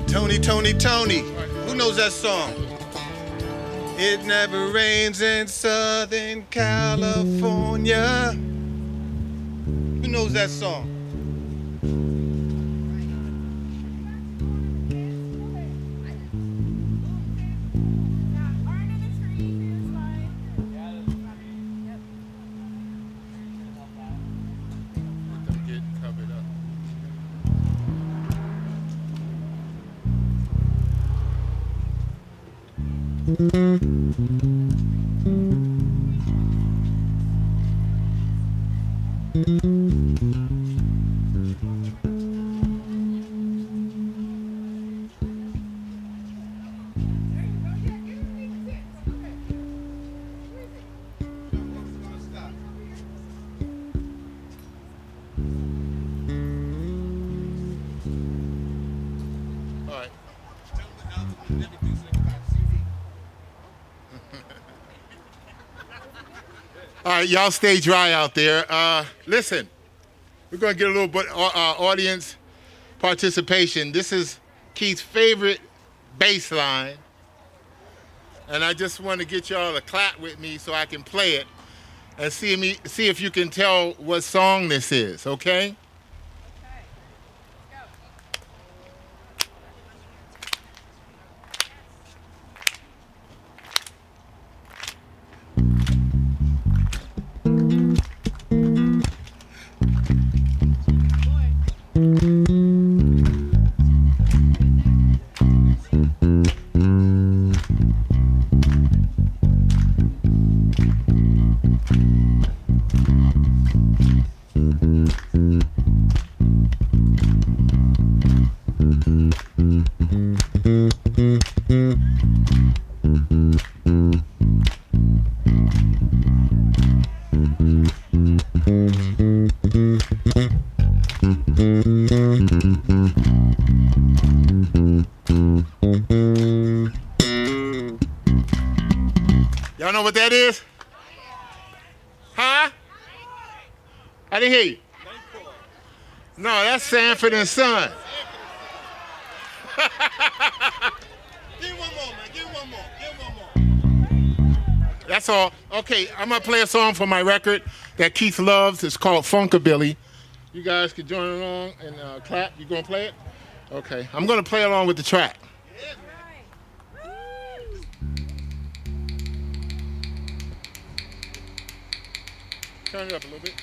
Tony, Tony, Tony. Who knows that song? It never rains in Southern California. Who knows that song? All right. All right, y'all stay dry out there. Listen, we're going to get a little bit audience participation. This is Keith's favorite bass line. And I just want to get y'all to clap with me so I can play it and see if you can tell what song this is, okay? know what that is? Huh? I didn't hear you. No, that's Sanford and Son. Give one more, man. Give one more. Give one more. That's all. Okay, I'm gonna play a song for my record that Keith loves. It's called Funkabilly. You guys can join along and clap. You gonna play it? Okay, I'm gonna play along with the track. Turn it up a little bit.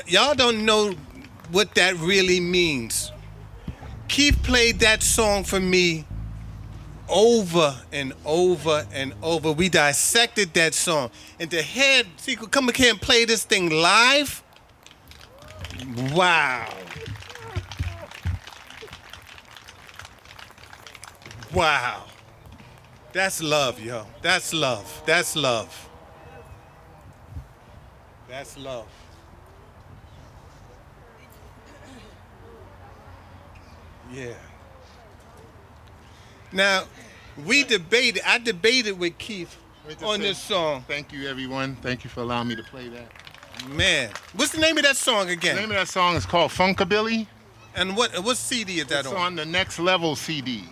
y'all don't know what that really means. Keith played that song for me over and over and over. We dissected that song. And to hear, see, come here and play this thing live. Wow. Wow. That's love, yo. That's love. That's love. That's love. Yeah. Now, I debated with Keith on this song. Thank you, everyone. Thank you for allowing me to play that. Man, what's the name of that song again? The name of that song is called Funkabilly. And what CD is that It's on? on the Next Level CD.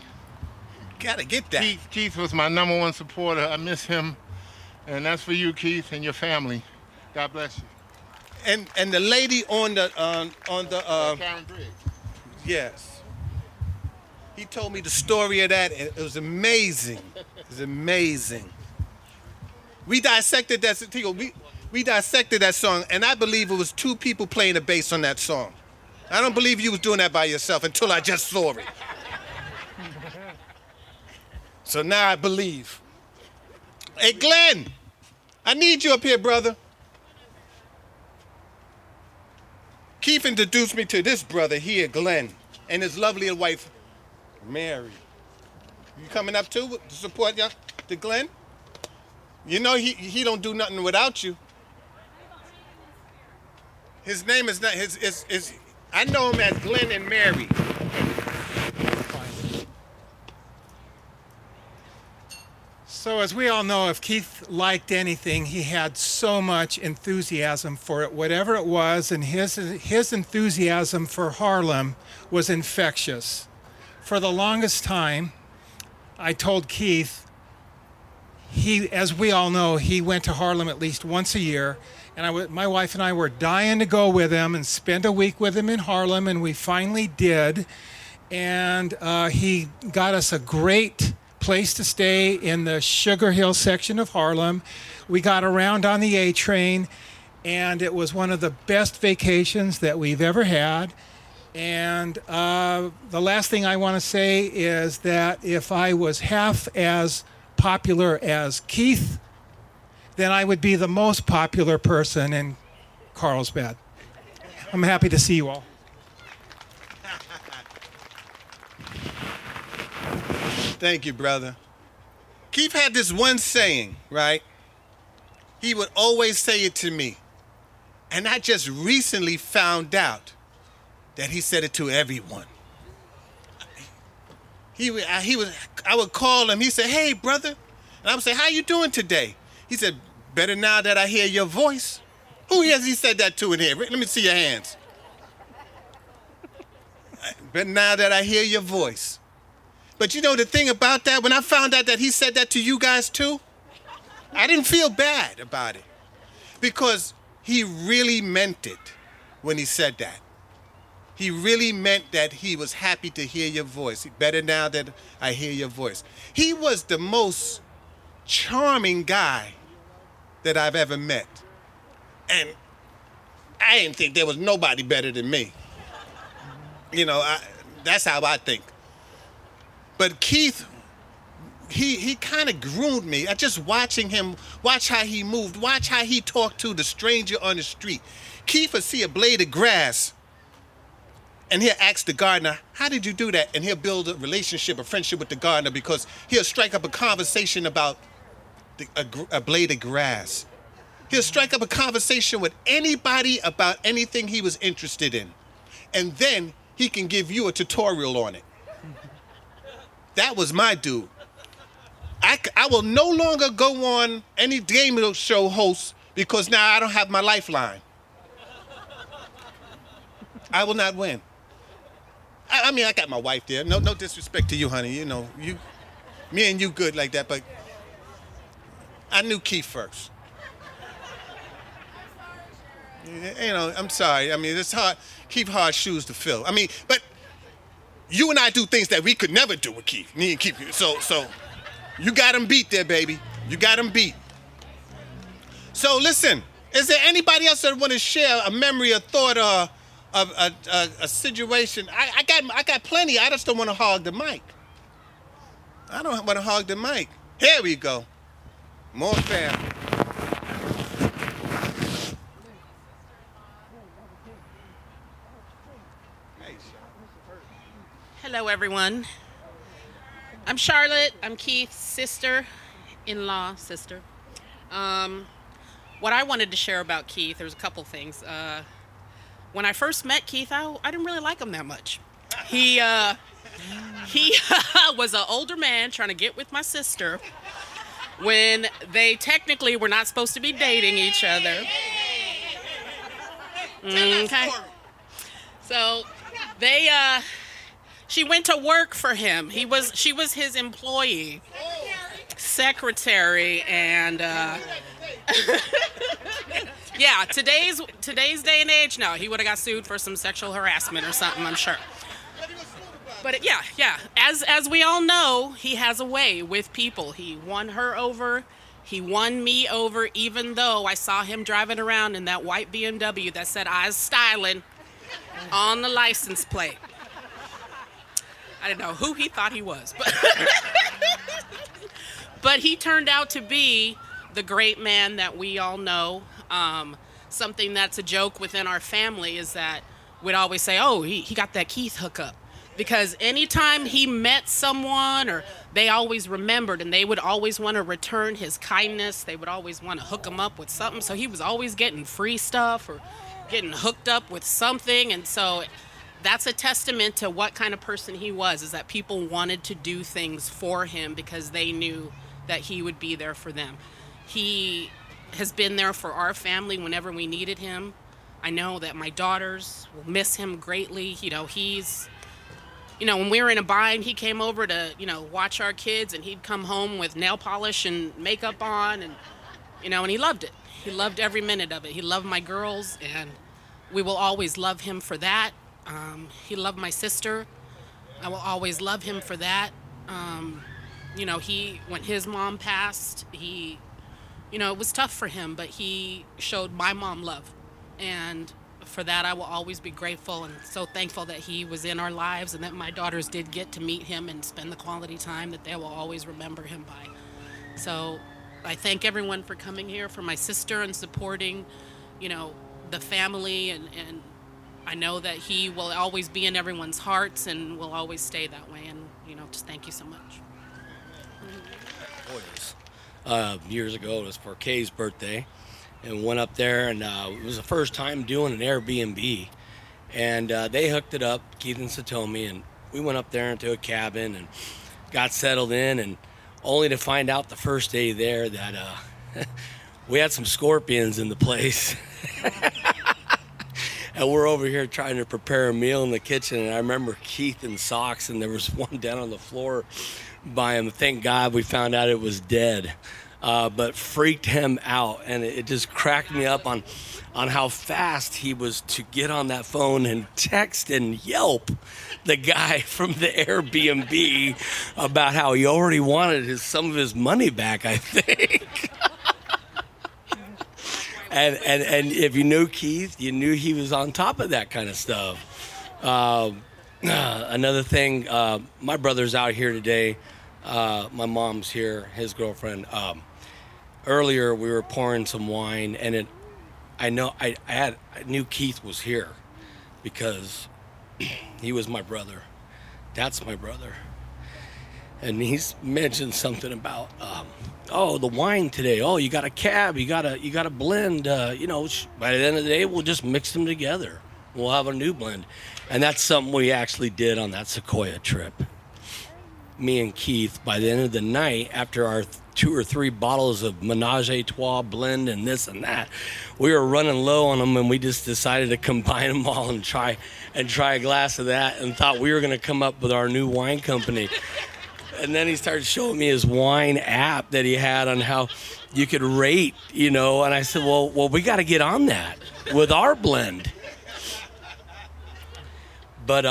Gotta get that. Keith was my #1 supporter. I miss him. And that's for you, Keith, and your family. God bless you. And the lady on the Karen Briggs. yes. He told me the story of that, and it was amazing. It was amazing. We dissected that. We dissected that song, and I believe it was 2 people playing the bass on that song. I don't believe you was doing that by yourself until I just saw it. So now I believe. Hey, Glenn, I need you up here, brother. Keith introduced me to this brother here, Glenn, and his lovely wife, Mary. You coming up too to support the Glenn? You know he don't do nothing without you. His name is not his I know him as Glenn and Mary. So as we all know, if Keith liked anything, he had so much enthusiasm for it, whatever it was, and his enthusiasm for Harlem was infectious. For the longest time, I told Keith, as we all know, he went to Harlem at least once a year, and my wife and I were dying to go with him and spend a week with him in Harlem, and we finally did. And he got us a great place to stay in the Sugar Hill section of Harlem. We got around on the A train, and it was one of the best vacations that we've ever had. And the last thing I want to say is that if I was half as popular as Keith, then I would be the most popular person in Carlsbad. I'm happy to see you all. Thank you, brother. Keith had this one saying, right? He would always say it to me. And I just recently found out that he said it to everyone. I would call him. He said, "Hey, brother." And I would say, "How you doing today?" He said, "Better now that I hear your voice." Who has he said that to in here? Let me see your hands. "Better now that I hear your voice." But you know the thing about that, when I found out that he said that to you guys too, I didn't feel bad about it. Because he really meant it when he said that. He really meant that he was happy to hear your voice. Better now that I hear your voice. He was the most charming guy that I've ever met. And I didn't think there was nobody better than me. You know, that's how I think. But Keith, he kind of groomed me. I just watching him, watch how he moved, watch how he talked to the stranger on the street. Keith would see a blade of grass, and he'll ask the gardener, "How did you do that?" And he'll build a relationship, a friendship with the gardener because he'll strike up a conversation about a blade of grass. He'll strike up a conversation with anybody about anything he was interested in. And then he can give you a tutorial on it. That was my dude. I will no longer go on any game show host because now I don't have my lifeline. I will not win. I mean, I got my wife there. No disrespect to you, honey. You know, me and you good like that, but I knew Keith first. You know, I'm sorry. I mean, it's hard. Keith hard shoes to fill. I mean, but you and I do things that we could never do with Keith. Me and Keith. So you got him beat there, baby. You got him beat. So listen, Is there anybody else that want to share a memory, a thought, or a situation? I got plenty. I just don't want to hog the mic. I don't want to hog the mic. Here we go. More family. Hello, everyone. I'm Charlotte. I'm Keith's sister-in-law, sister. What I wanted to share about Keith, there's a couple things. When I first met Keith, I didn't really like him that much. He was an older man trying to get with my sister when they technically were not supposed to be dating each other. Okay. So she went to work for him. She was his employee, secretary, and yeah, today's day and age, no, he would have got sued for some sexual harassment or something, I'm sure. But yeah, as we all know, he has a way with people. He won her over. He won me over, even though I saw him driving around in that white BMW that said "I's styling" on the license plate. I didn't know who he thought he was, but he turned out to be the great man that we all know. Something that's a joke within our family is that we'd always say, oh, he got that Keith hookup. Because anytime he met someone, or they always remembered, and they would always want to return his kindness. They would always want to hook him up with something. So he was always getting free stuff or getting hooked up with something. And so that's a testament to what kind of person he was, is that people wanted to do things for him because they knew that he would be there for them. He has been there for our family whenever we needed him. I know that my daughters will miss him greatly. When we were in a bind, he came over to, watch our kids, and he'd come home with nail polish and makeup on, and he loved it. He loved every minute of it. He loved my girls, and we will always love him for that. He loved my sister. I will always love him for that. When his mom passed, it was tough for him, but he showed my mom love. And for that, I will always be grateful and so thankful that he was in our lives, and that my daughters did get to meet him and spend the quality time that they will always remember him by. So I thank everyone for coming here, for my sister, and supporting, the family. And I know that he will always be in everyone's hearts and will always stay that way. And, just thank you so much. Years ago, it was for Kay's birthday, and went up there, and it was the first time doing an Airbnb, and they hooked it up, Keith and Satomi, and we went up there into a cabin and got settled in, and only to find out the first day there that we had some scorpions in the place. And we're over here trying to prepare a meal in the kitchen, and I remember Keith in socks, and there was one down on the floor by him. Thank God we found out it was dead, but freaked him out, and it just cracked me up on how fast he was to get on that phone and text and Yelp the guy from the Airbnb about how he already wanted some of his money back, I think. And if you knew Keith, you knew he was on top of that kind of stuff. Another thing, my brother's out here today. My mom's here, his girlfriend. Earlier, we were pouring some wine, and I knew Keith was here because he was my brother. That's my brother. And he's mentioned something about, the wine today. Oh, you got a cab, you got a blend. By the end of the day, we'll just mix them together. We'll have a new blend. And that's something we actually did on that Sequoia trip. Me and Keith, by the end of the night, after our 2 or 3 bottles of Menage a Trois blend and this and that, we were running low on them, and we just decided to combine them all and try a glass of that, and thought we were going to come up with our new wine company. And then he started showing me his wine app that he had on how you could rate, and I said, well, we got to get on that with our blend. But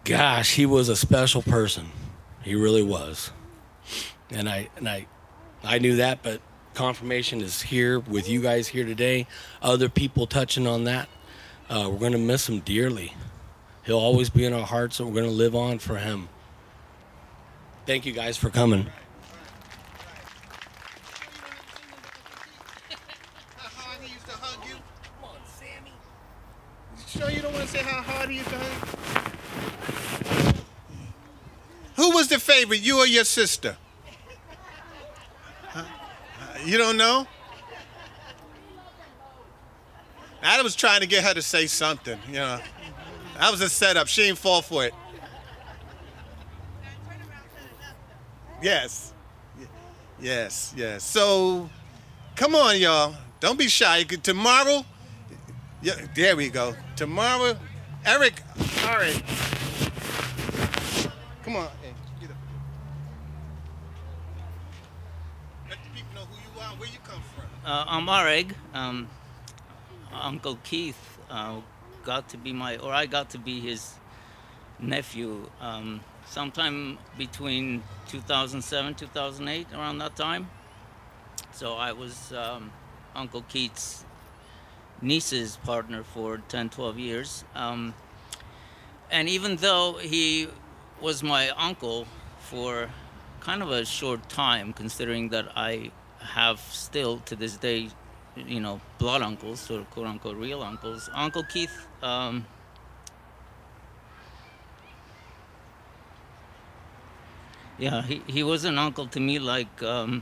gosh, he was a special person. He really was. And I knew that, but confirmation is here with you guys here today. Other people touching on that. We're going to miss him dearly. He'll always be in our hearts, and we're going to live on for him. Thank you guys for coming. How hard he used to hug you? Come on, Sammy. You sure you don't want to say how hard he used to hug you? Who was the favorite, you or your sister? You don't know? I was trying to get her to say something, you know. That was a setup. She didn't fall for it. Yes. Yes, yes. So, come on, y'all. Don't be shy. Tomorrow, yeah, there we go. Tomorrow, Eric, all right. Come on. Hey, get up. Let the people know who you are, where you come from. I'm Areg. Uncle Keith I got to be his nephew sometime between 2007, 2008, around that time. So I was Uncle Keith's niece's partner for 10, 12 years. And even though he was my uncle for kind of a short time, considering that I have still to this day, you know, blood uncles or quote unquote real uncles, Uncle Keith, yeah, he was an uncle to me like the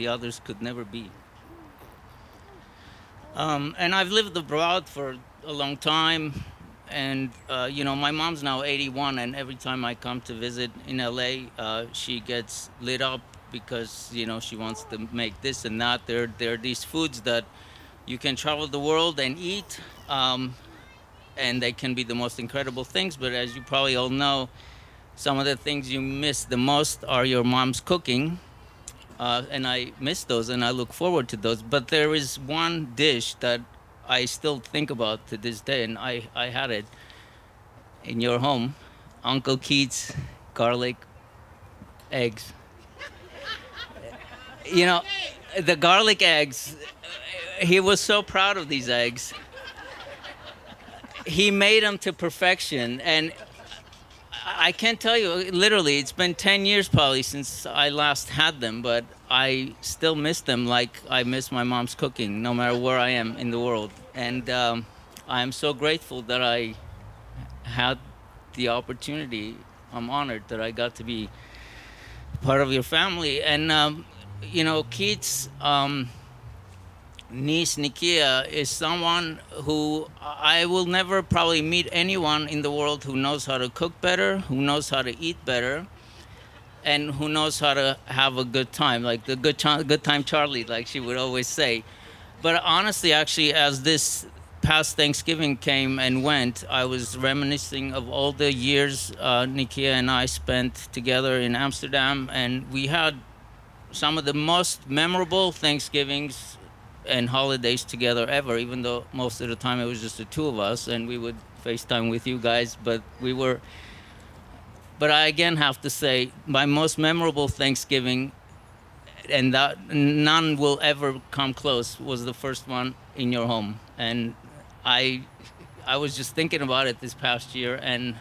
others could never be. And I've lived abroad for a long time, and you know, my mom's now 81, and every time I come to visit in LA, she gets lit up because, you know, she wants to make this and that. There are these foods that you can travel the world and eat, and they can be the most incredible things. But as you probably all know, some of the things you miss the most are your mom's cooking. And I miss those, and I look forward to those. But there is one dish that I still think about to this day, and I had it in your home, Uncle Keith's garlic eggs. You know, the garlic eggs, he was so proud of these eggs. He made them to perfection, and I can't tell you, literally, it's been 10 years probably since I last had them, but I still miss them like I miss my mom's cooking, no matter where I am in the world. And I'm so grateful that I had the opportunity. I'm honored that I got to be part of your family. And, you know, Keith's niece, Nikia, is someone who I will never probably meet anyone in the world who knows how to cook better, who knows how to eat better, and who knows how to have a good time, like the good time Charlie, like she would always say. But honestly, actually, as this past Thanksgiving came and went, I was reminiscing of all the years Nikia and I spent together in Amsterdam, and we had some of the most memorable Thanksgivings and holidays together ever, even though most of the time it was just the two of us, and we would FaceTime with you guys, but I again have to say, my most memorable Thanksgiving, and that none will ever come close, was the first one in your home. And I was just thinking about it this past year, and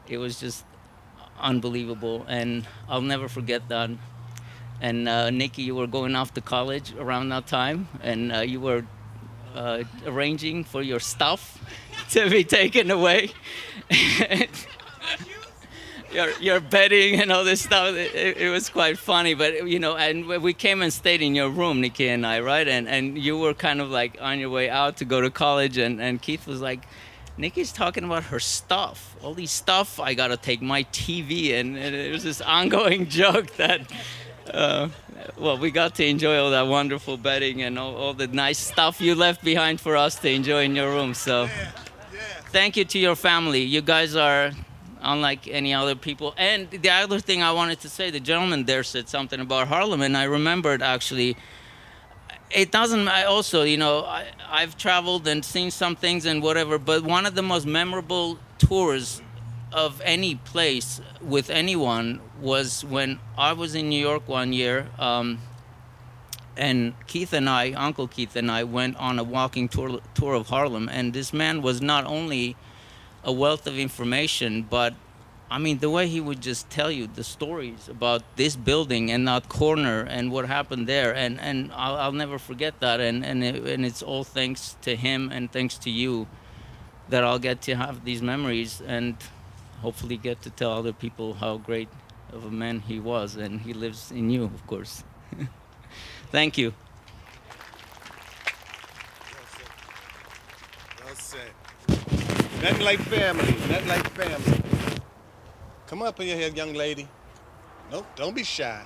it was just unbelievable, and I'll never forget that. And Nikki, you were going off to college around that time, and you were arranging for your stuff to be taken away. your bedding and all this stuff. It was quite funny, but you know, and we came and stayed in your room, Nikki and I, right? And you were kind of like on your way out to go to college, and Keith was like, Nikki's talking about her stuff, all these stuff. I gotta take my TV, and it was this ongoing joke that. Well, we got to enjoy all that wonderful bedding and all the nice stuff you left behind for us to enjoy in your room. So thank you to your family. You guys are unlike any other people. And the other thing I wanted to say, the gentleman there said something about Harlem, and I remembered actually, it doesn't, I also, you know, I've traveled and seen some things and whatever, but one of the most memorable tours of any place with anyone was when I was in New York one year, and Keith and I, Uncle Keith and I, went on a walking tour of Harlem, and this man was not only a wealth of information, but I mean, the way he would just tell you the stories about this building and that corner and what happened there, and I'll never forget that, and it's all thanks to him and thanks to you that I'll get to have these memories and hopefully get to tell other people how great of a man he was, and he lives in you, of course. Thank you. Well said. Nothing like family. Nothing like family. Come up here, young lady. Nope, don't be shy.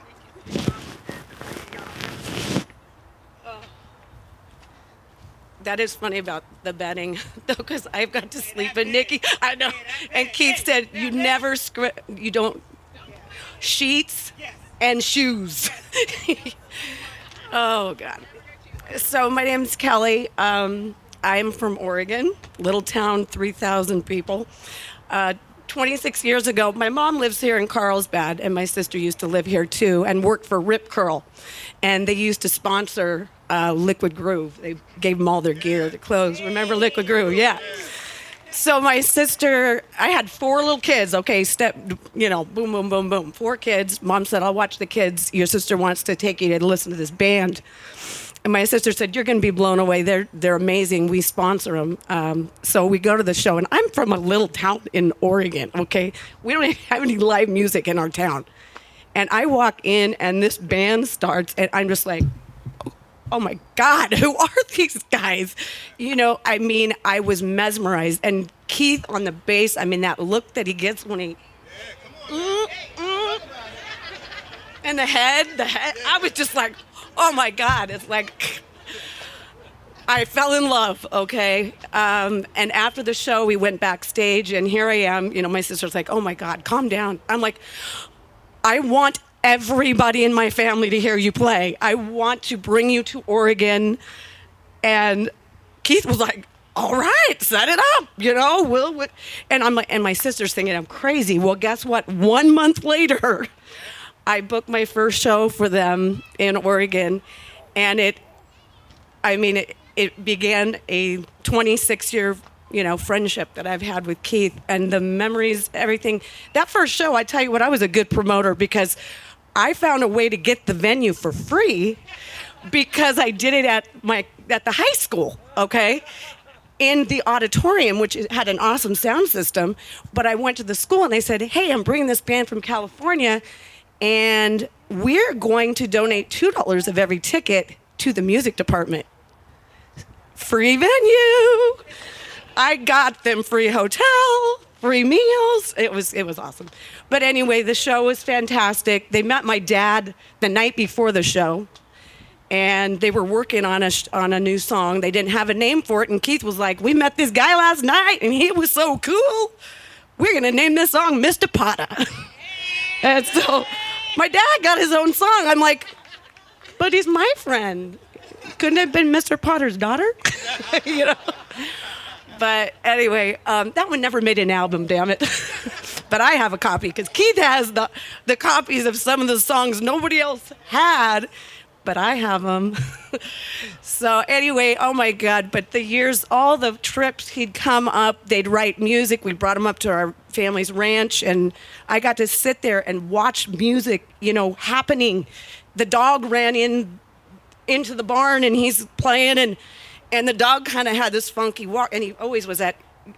That is funny about the bedding, though, because I've got to sleep with Nikki. I know. And Keith said, you never you don't, sheets and shoes. Oh, God. So my name's Kelly. I'm from Oregon, little town, 3,000 people. 26 years ago, my mom lives here in Carlsbad, and my sister used to live here too and worked for Rip Curl. And they used to sponsor Liquid Groove. They gave them all their gear, their clothes. Remember Liquid Groove? Yeah. So my sister, I had 4 little kids, okay, boom, boom, boom, boom. 4 kids. Mom said, I'll watch the kids. Your sister wants to take you to listen to this band. And my sister said, you're going to be blown away. They're amazing. We sponsor them. So we go to the show. And I'm from a little town in Oregon, okay? We don't have any live music in our town. And I walk in, and this band starts, and I'm just like, oh, my God, who are these guys? You know, I mean, I was mesmerized. And Keith on the bass, I mean, that look that he gets when he... And the head, I was just like... Oh my God, it's like, I fell in love, okay? And after the show, we went backstage, and here I am. You know, my sister's like, oh my God, calm down. I'm like, I want everybody in my family to hear you play. I want to bring you to Oregon. And Keith was like, all right, set it up, you know? We'll. And I'm like, and my sister's thinking I'm crazy. Well, guess what? 1 month later, I booked my first show for them in Oregon, and it began a 26-year, friendship that I've had with Keith, and the memories, everything. That first show, I tell you what, I was a good promoter because I found a way to get the venue for free because I did it at the high school, okay? In the auditorium, which had an awesome sound system, but I went to the school and they said, hey, I'm bringing this band from California, and we're going to donate $2 of every ticket to the music department. Free venue. I got them free hotel, free meals. It was awesome. But anyway, the show was fantastic. They met my dad the night before the show, and they were working on a new song. They didn't have a name for it, and Keith was like, we met this guy last night, and he was so cool. We're going to name this song Mr. Potter. And so my dad got his own song. I'm like, but he's my friend. Couldn't it have been Mr. Potter's daughter? But anyway, that one never made an album, damn it. But I have a copy because Keith has the copies of some of the songs nobody else had, but I have them. So anyway, oh my God, but the years, all the trips, he'd come up, they'd write music. We brought him up to our family's ranch, and I got to sit there and watch music, happening. The dog ran into the barn, and he's playing, and the dog kind of had this funky walk, and he always was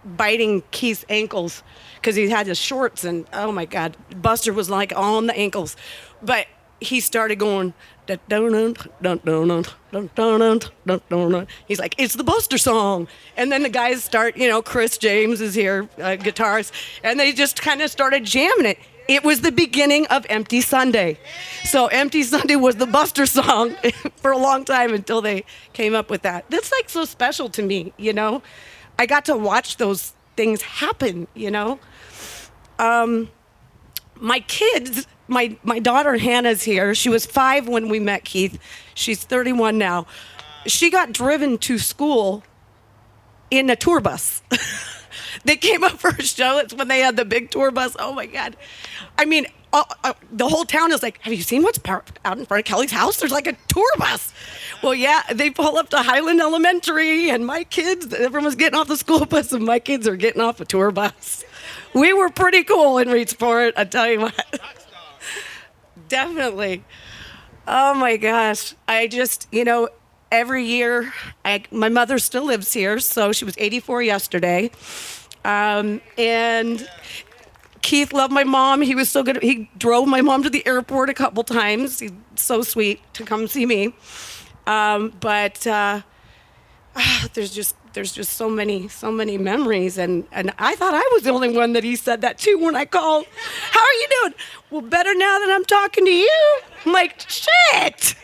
biting Keith's ankles because he had his shorts, and oh my God, Buster was like on the ankles. But he started going, he's like, it's the Buster song. And then the guys start, Chris James is here, guitars, and they just kind of started jamming it. It was the beginning of Empty Sunday. So Empty Sunday was the Buster song for a long time until they came up with that. That's like so special to me, I got to watch those things happen, My kids, my daughter Hannah's here. She was 5 when we met Keith. She's 31 now. She got driven to school in a tour bus. They came up for a show. It's when they had the big tour bus. Oh my God. I mean, the whole town is like, have you seen what's parked out in front of Kelly's house? There's like a tour bus. Well, yeah, they pull up to Highland Elementary, and my kids, everyone's getting off the school bus, and my kids are getting off a tour bus. We were pretty cool in Reedsport, I tell you what. Definitely. Oh my gosh. I just, every year, my mother still lives here, so she was 84 yesterday. And Keith loved my mom. He was so good. He drove my mom to the airport a couple times. He's so sweet to come see me. But there's just so many memories. And I thought I was the only one that he said that to when I called. How are you doing? Well, better now that I'm talking to you. I'm like, shit.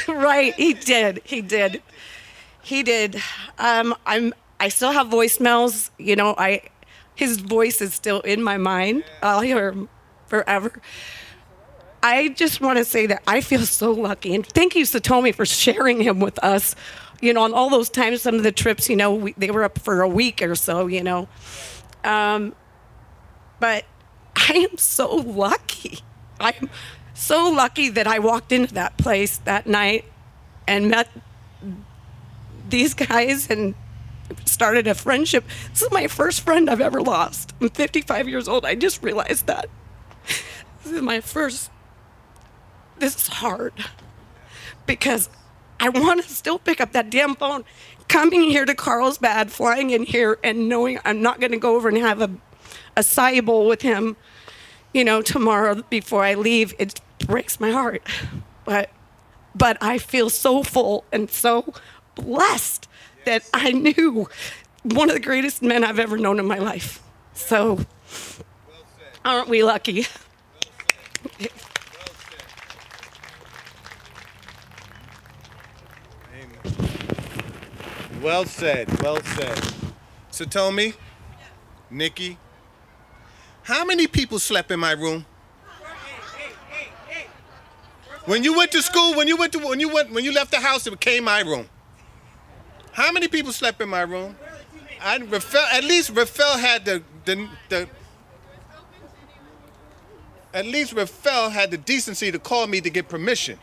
Right. He did. I still have voicemails. His voice is still in my mind. I'll hear him forever. I just want to say that I feel so lucky. And thank you, Satomi, for sharing him with us. On all those times, some of the trips, they were up for a week or so, But I am so lucky. I'm so lucky that I walked into that place that night and met these guys and started a friendship. This is my first friend I've ever lost. I'm 55 years old. I just realized that. This is my first. This is hard because I want to still pick up that damn phone. Coming here to Carlsbad, flying in here, and knowing I'm not going to go over and have a acai bowl with him, tomorrow before I leave, it breaks my heart. But I feel so full and so blessed that I knew one of the greatest men I've ever known in my life. So, aren't we lucky? Well said. Satomi, Nikki, how many people slept in my room? When you went to school, when you left the house, it became my room. How many people slept in my room? At least Rafael had the decency to call me to get permission.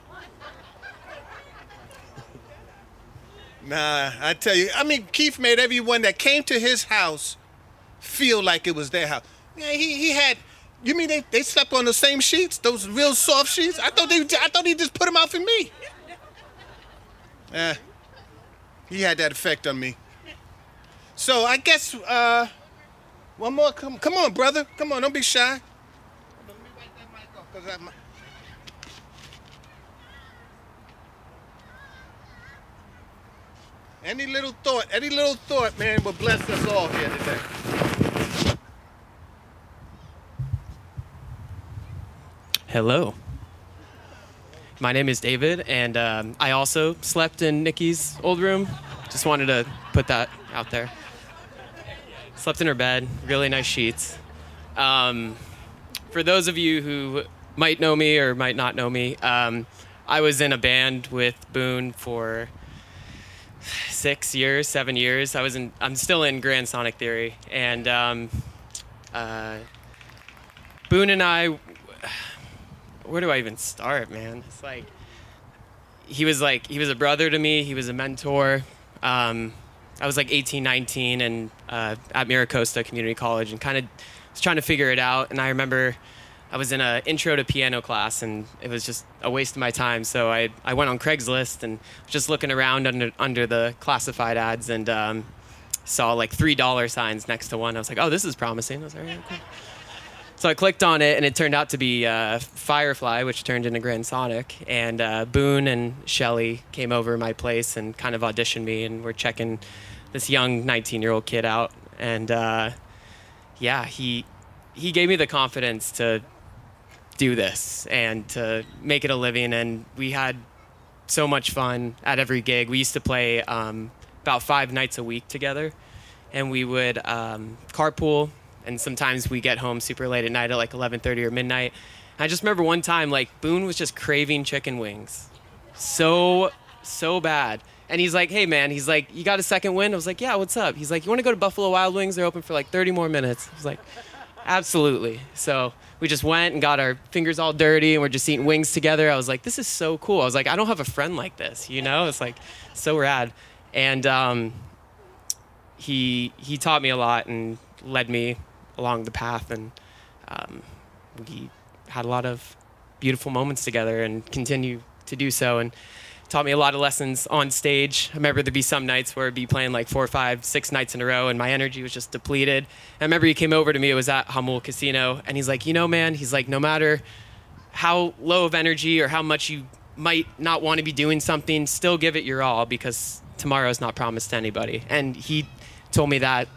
Nah, I tell you, Keith made everyone that came to his house feel like it was their house. Yeah, he had. You mean they slept on the same sheets, those real soft sheets? I thought he just put them out for me. He had that effect on me. So I guess one more. Come on, brother. Come on, don't be shy. Let me wipe that mic off, 'cause any little thought, man, will bless us all here today. Hello. My name is David, and I also slept in Nikki's old room. Just wanted to put that out there. Slept in her bed, really nice sheets. For those of you who might know me or might not know me, I was in a band with Boone for 7 years. I'm still in Grand Sonic Theory, and Boone and I. Where do I even start, man? It's he was a brother to me. He was a mentor. I was 18, 19, and at Miracosta Community College, and kind of was trying to figure it out. And I remember I was in an intro to piano class, and it was just a waste of my time. So I went on Craigslist and was just looking around under the classified ads, and saw $3 signs next to one. I was like, oh, this is promising. I was like, all right, cool. So I clicked on it, and it turned out to be Firefly, which turned into Grand Sonic. And Boone and Shelly came over to my place and kind of auditioned me, and we're checking this young 19-year-old kid out. And he gave me the confidence to do this and to make it a living. And we had so much fun at every gig. We used to play about 5 nights a week together, and we would carpool. And sometimes we get home super late at night at 11:30 or midnight. I just remember one time, Boone was just craving chicken wings. So bad. And he's like, hey, man, he's like, you got a second wind? I was like, yeah, what's up? He's like, you want to go to Buffalo Wild Wings? They're open for like 30 more minutes. I was like, absolutely. So we just went and got our fingers all dirty, and we're just eating wings together. I was like, this is so cool. I was like, I don't have a friend like this, you know? It's like so rad. And he taught me a lot and led me along the path, and we had a lot of beautiful moments together and continue to do so, and taught me a lot of lessons on stage. I remember there'd be some nights where I'd be playing like 4, 5, 6 nights in a row, and my energy was just depleted. And I remember he came over to me, it was at Hummel Casino, and he's like, you know, man, he's like, no matter how low of energy or how much you might not want to be doing something, still give it your all, because tomorrow's not promised to anybody. And he told me that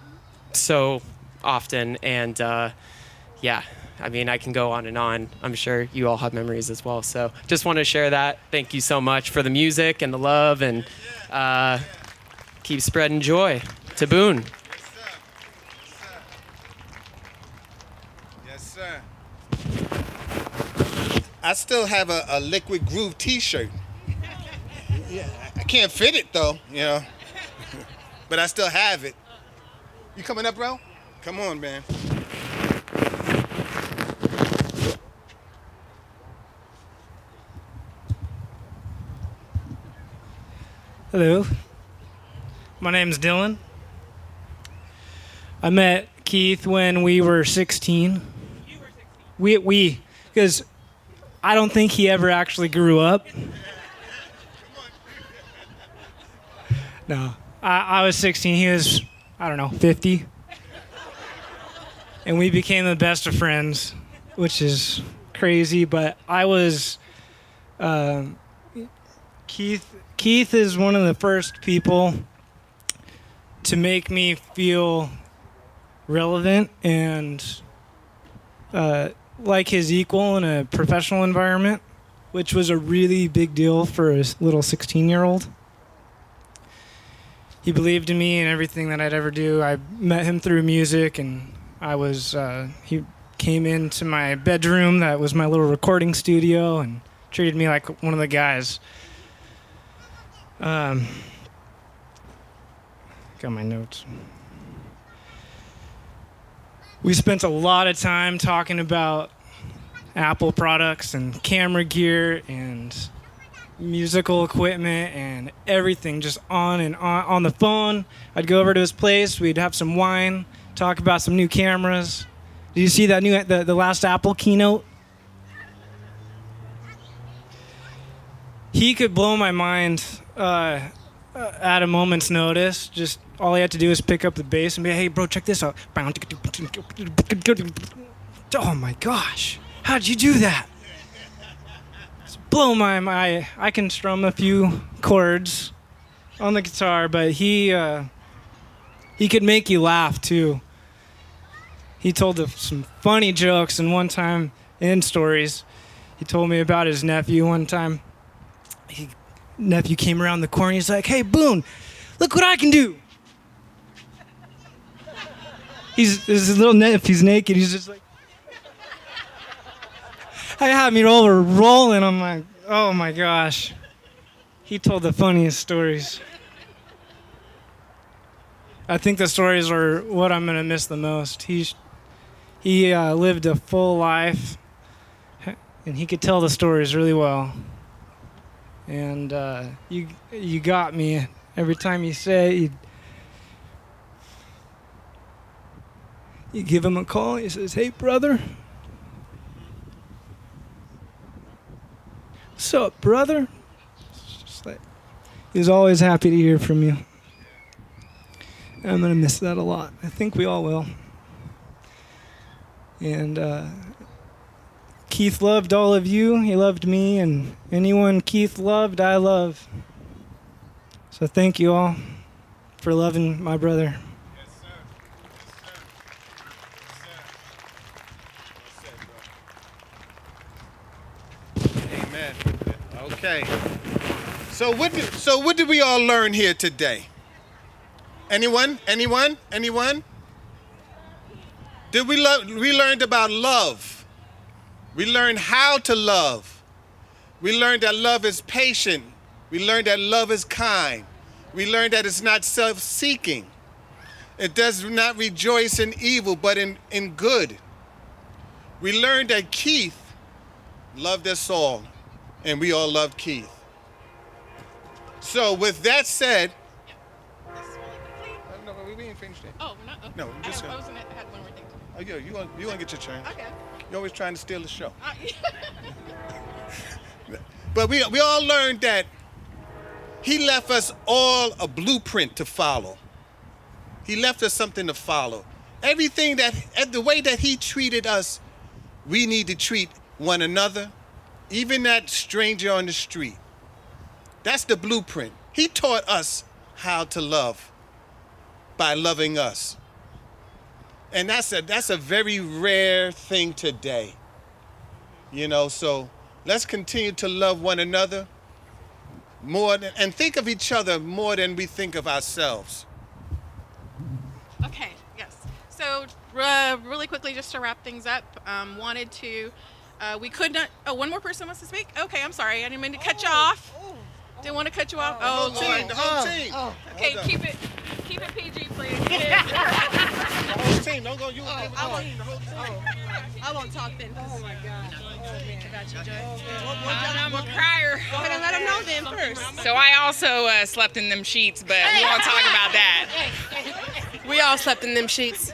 so often, and yeah, I mean, I can go on and on. I'm sure you all have memories as well. So just want to share that. Thank you so much for the music and the love, and keep spreading joy. To Boone. Yes, sir. I still have a Liquid Groove t-shirt. Yeah, I can't fit it though, you know. But I still have it. You coming up, bro? Come on, man. Hello, my name's Dylan. I met Keith when we were 16. We, because I don't think he ever actually grew up. No, I was 16. He was, I don't know, 50. And we became the best of friends, which is crazy. But I was, Keith is one of the first people to make me feel relevant and like his equal in a professional environment, which was a really big deal for a little 16-year-old. He believed in me and everything that I'd ever do. I met him through music, and he came into my bedroom that was my little recording studio and treated me like one of the guys. Got my notes. We spent a lot of time talking about Apple products and camera gear and musical equipment and everything, just on and on the phone. I'd go over to his place, we'd have some wine, talk about some new cameras. Did you see that the last Apple keynote? He could blow my mind at a moment's notice. Just all he had to do is pick up the bass and be, hey, bro, check this out. Oh my gosh, how'd you do that? Just blow my mind. I can strum a few chords on the guitar, but he could make you laugh too. He told some funny jokes, and one time in stories, he told me about his nephew one time. Nephew came around the corner. He's like, hey, Boone, look what I can do. His little nephew's naked. He's just like, I had me rolling. I'm like, oh my gosh. He told the funniest stories. I think the stories are what I'm going to miss the most. He lived a full life, and he could tell the stories really well. And you got me. Every time you say it, you give him a call. He says, hey, brother. What's up, brother? It's just like, he was always happy to hear from you. And I'm going to miss that a lot. I think we all will. And Keith loved all of you. He loved me, and anyone Keith loved, I love. So thank you all for loving my brother. Amen. Okay. So what did we all learn here today? Anyone? We learned about love. We learned how to love. We learned that love is patient. We learned that love is kind. We learned that it's not self-seeking. It does not rejoice in evil, but in good. We learned that Keith loved us all, and we all loved Keith. So with that said, no, we ain't finished yet. Oh, we're not? Okay. No, we just I was gonna had one more thing. Oh, yeah, you gonna get your turn. Okay. You're always trying to steal the show. Yeah. But we all learned that he left us all a blueprint to follow. He left us something to follow. Everything the way that he treated us, we need to treat one another, even that stranger on the street. That's the blueprint. He taught us how to love by loving us. And that's a very rare thing today. So let's continue to love one another and think of each other more than we think of ourselves. Okay, yes. So really quickly, just to wrap things up, we could not, one more person wants to speak? Okay, I'm sorry, I didn't mean to cut you off. Didn't want to cut you off. Oh, Lord. The whole team. Okay, keep it PG, please. The whole team, don't go, you. I won't talk then. Oh my God. I got you, Joy. I'm a crier. Go ahead and let them know then first. So I also slept in them sheets, but we won't talk about that. We all slept in them sheets.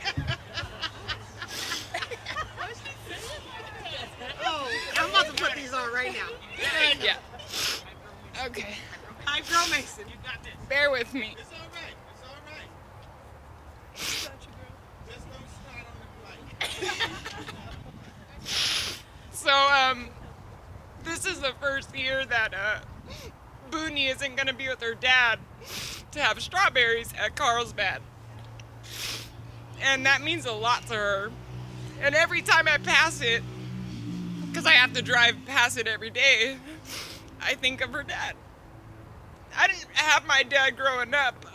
Oh, I'm about to put these on right now. Yeah. Okay. Hi, girl Mason. You got this. Bear with me. It's all right. Just don't slide on the flight. So, this is the first year that Boone isn't going to be with her dad to have strawberries at Carlsbad. And that means a lot to her. And every time I pass it, because I have to drive past it every day, I think of her dad. I didn't have my dad growing up.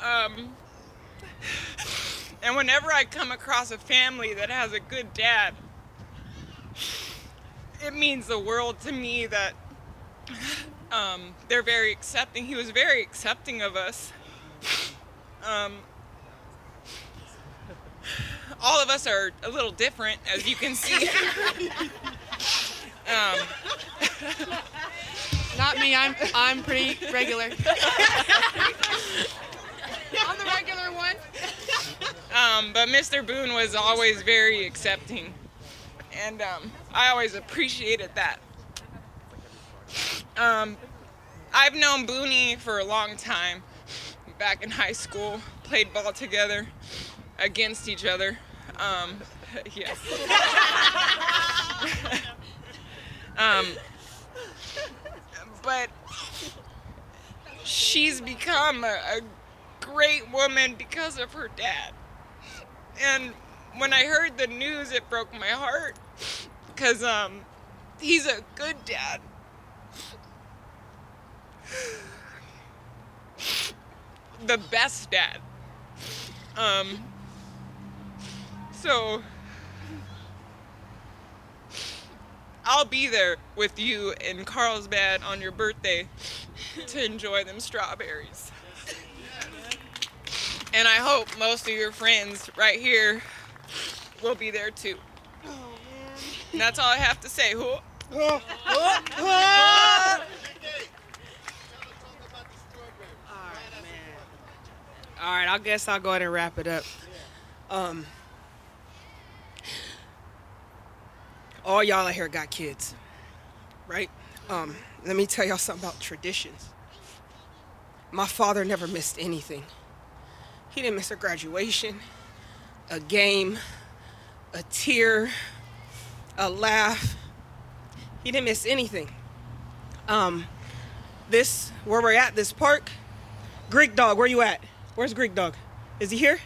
And whenever I come across a family that has a good dad, it means the world to me that they're very accepting. He was very accepting of us. All of us are a little different, as you can see. Not me. I'm pretty regular. I'm the regular one. But Mr. Boone was always very accepting, and I always appreciated that. I've known Boone for a long time. Back in high school, played ball together against each other. Yes. But she's become a great woman because of her dad. And when I heard the news, it broke my heart, because he's a good dad. The best dad. So I'll be there with you in Carlsbad on your birthday to enjoy them strawberries. And I hope most of your friends right here will be there too. Oh, man. And that's all I have to say. All right, I guess I'll go ahead and wrap it up. All y'all out here got kids, right? Let me tell y'all something about traditions. My father never missed anything. He didn't miss a graduation, a game, a tear, a laugh. He didn't miss anything. Where we're at, this park, Greek Dog, where you at? Where's Greek Dog? Is he here?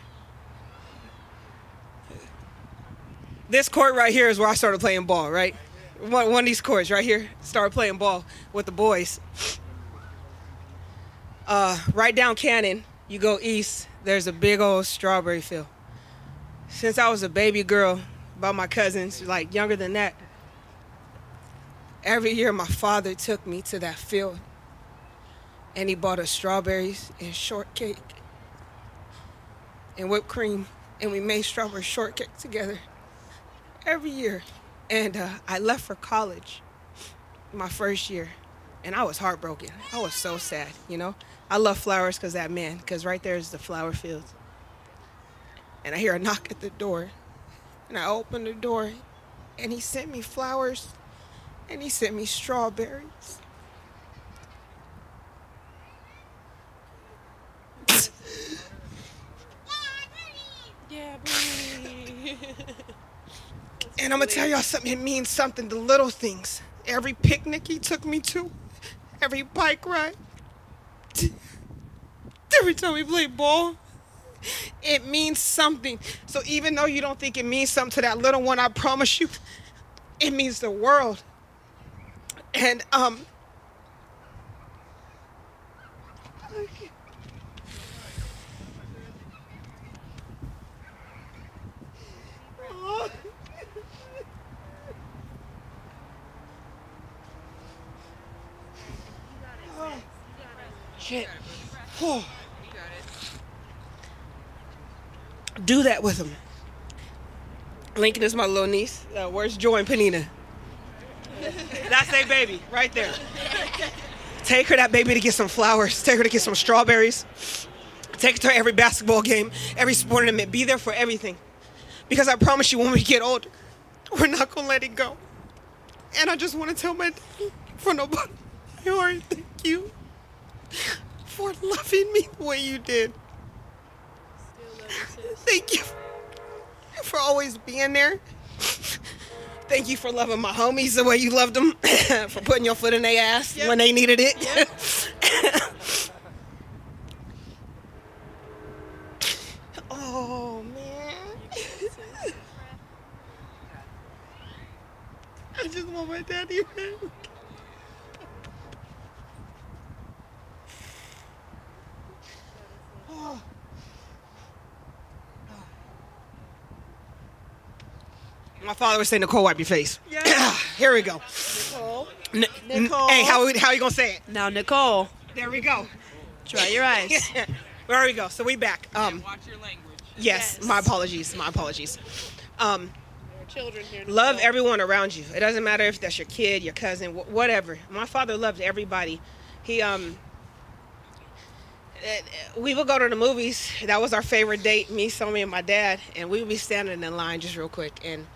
This court right here is where I started playing ball, right? One of these courts right here, started playing ball with the boys. Right down Cannon, you go east, there's a big old strawberry field. Since I was a baby girl, about my cousins, like younger than that, every year my father took me to that field. and he bought us strawberries and shortcake and whipped cream, and we made strawberry shortcake together every year. And I left for college my first year, and I was heartbroken. I was so sad, you know. I love flowers because right there is the flower fields. And I hear a knock at the door, and I open the door, and he sent me flowers, and he sent me strawberries. Yeah, Boone. And I'm gonna tell y'all something, it means something, the little things. Every picnic he took me to, every bike ride, every time we played ball, it means something. So even though you don't think it means something to that little one, I promise you, it means the world. And shit. Do that with him. Lincoln is my little niece. Where's Joy and Panina? That's their baby, right there. Take her that baby to get some flowers. Take her to get some strawberries. Take her to every basketball game, every sporting event. Be there for everything. Because I promise you, when we get older, we're not going to let it go. And I just want to tell my dad, for nobody, thank you for loving me the way you did. Thank you for always being there. Thank you for loving my homies the way you loved them. For putting your foot in their ass when they needed it. Yep. Oh, man. I just want my daddy back. Oh. My father would say, Nicole, wipe your face. Yeah. Here we go. Nicole. Nicole. Hey, how you going to say it? Now, Nicole. There we go. Dry your eyes. There we go. So we back. Watch your language. Yes, my apologies. There are children here. Love everyone around you. It doesn't matter if that's your kid, your cousin, whatever. My father loved everybody. He we would go to the movies. That was our favorite date, me, Somi, and my dad. And we would be standing in line just real quick. And,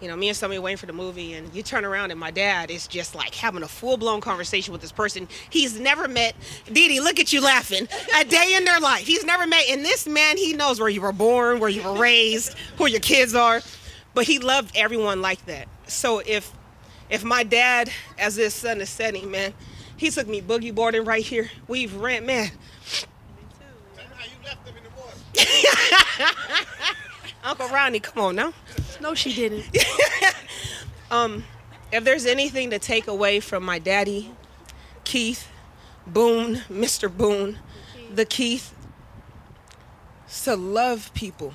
you know, me and Somi waiting for the movie. And you turn around and my dad is just like having a full-blown conversation with this person he's never met. Didi, look at you laughing. A day in their life. He's never met. And this man, he knows where you were born, where you were raised, who your kids are. But he loved everyone like that. So if my dad, as his son is setting, man, he took me boogie boarding right here. We've ran, man. Uncle Ronnie, come on now. No, she didn't. If there's anything to take away from my daddy, Keith, Boone, Mr. Boone, the Keith, it's to love people.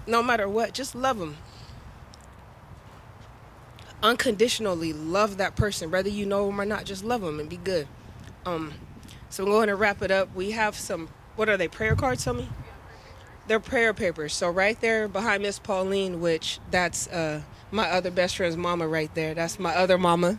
No matter what, just love them. Unconditionally love that person, whether you know them or not. Just love them and be good. So we're going to wrap it up. We have some, what are they, prayer cards, tell me? They're prayer papers. So right there behind Miss Pauline, which that's my other best friend's mama right there. That's my other mama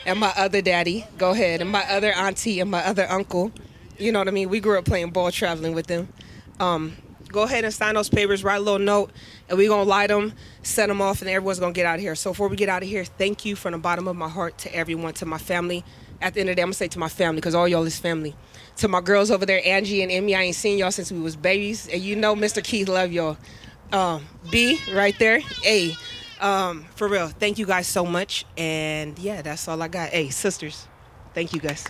and my other daddy. Go ahead. And my other auntie and my other uncle. You know what I mean? We grew up playing ball, traveling with them. Go ahead and sign those papers, write a little note, and we're going to light them, send them off, and everyone's going to get out of here. So before we get out of here, thank you from the bottom of my heart to everyone, to my family. At the end of the day, I'm going to say to my family, because all y'all is family. To my girls over there, Angie and Emmy, I ain't seen y'all since we was babies. And you know Mr. Keith love y'all. B, right there. A, for real, thank you guys so much. And, yeah, that's all I got. Hey, sisters, thank you guys.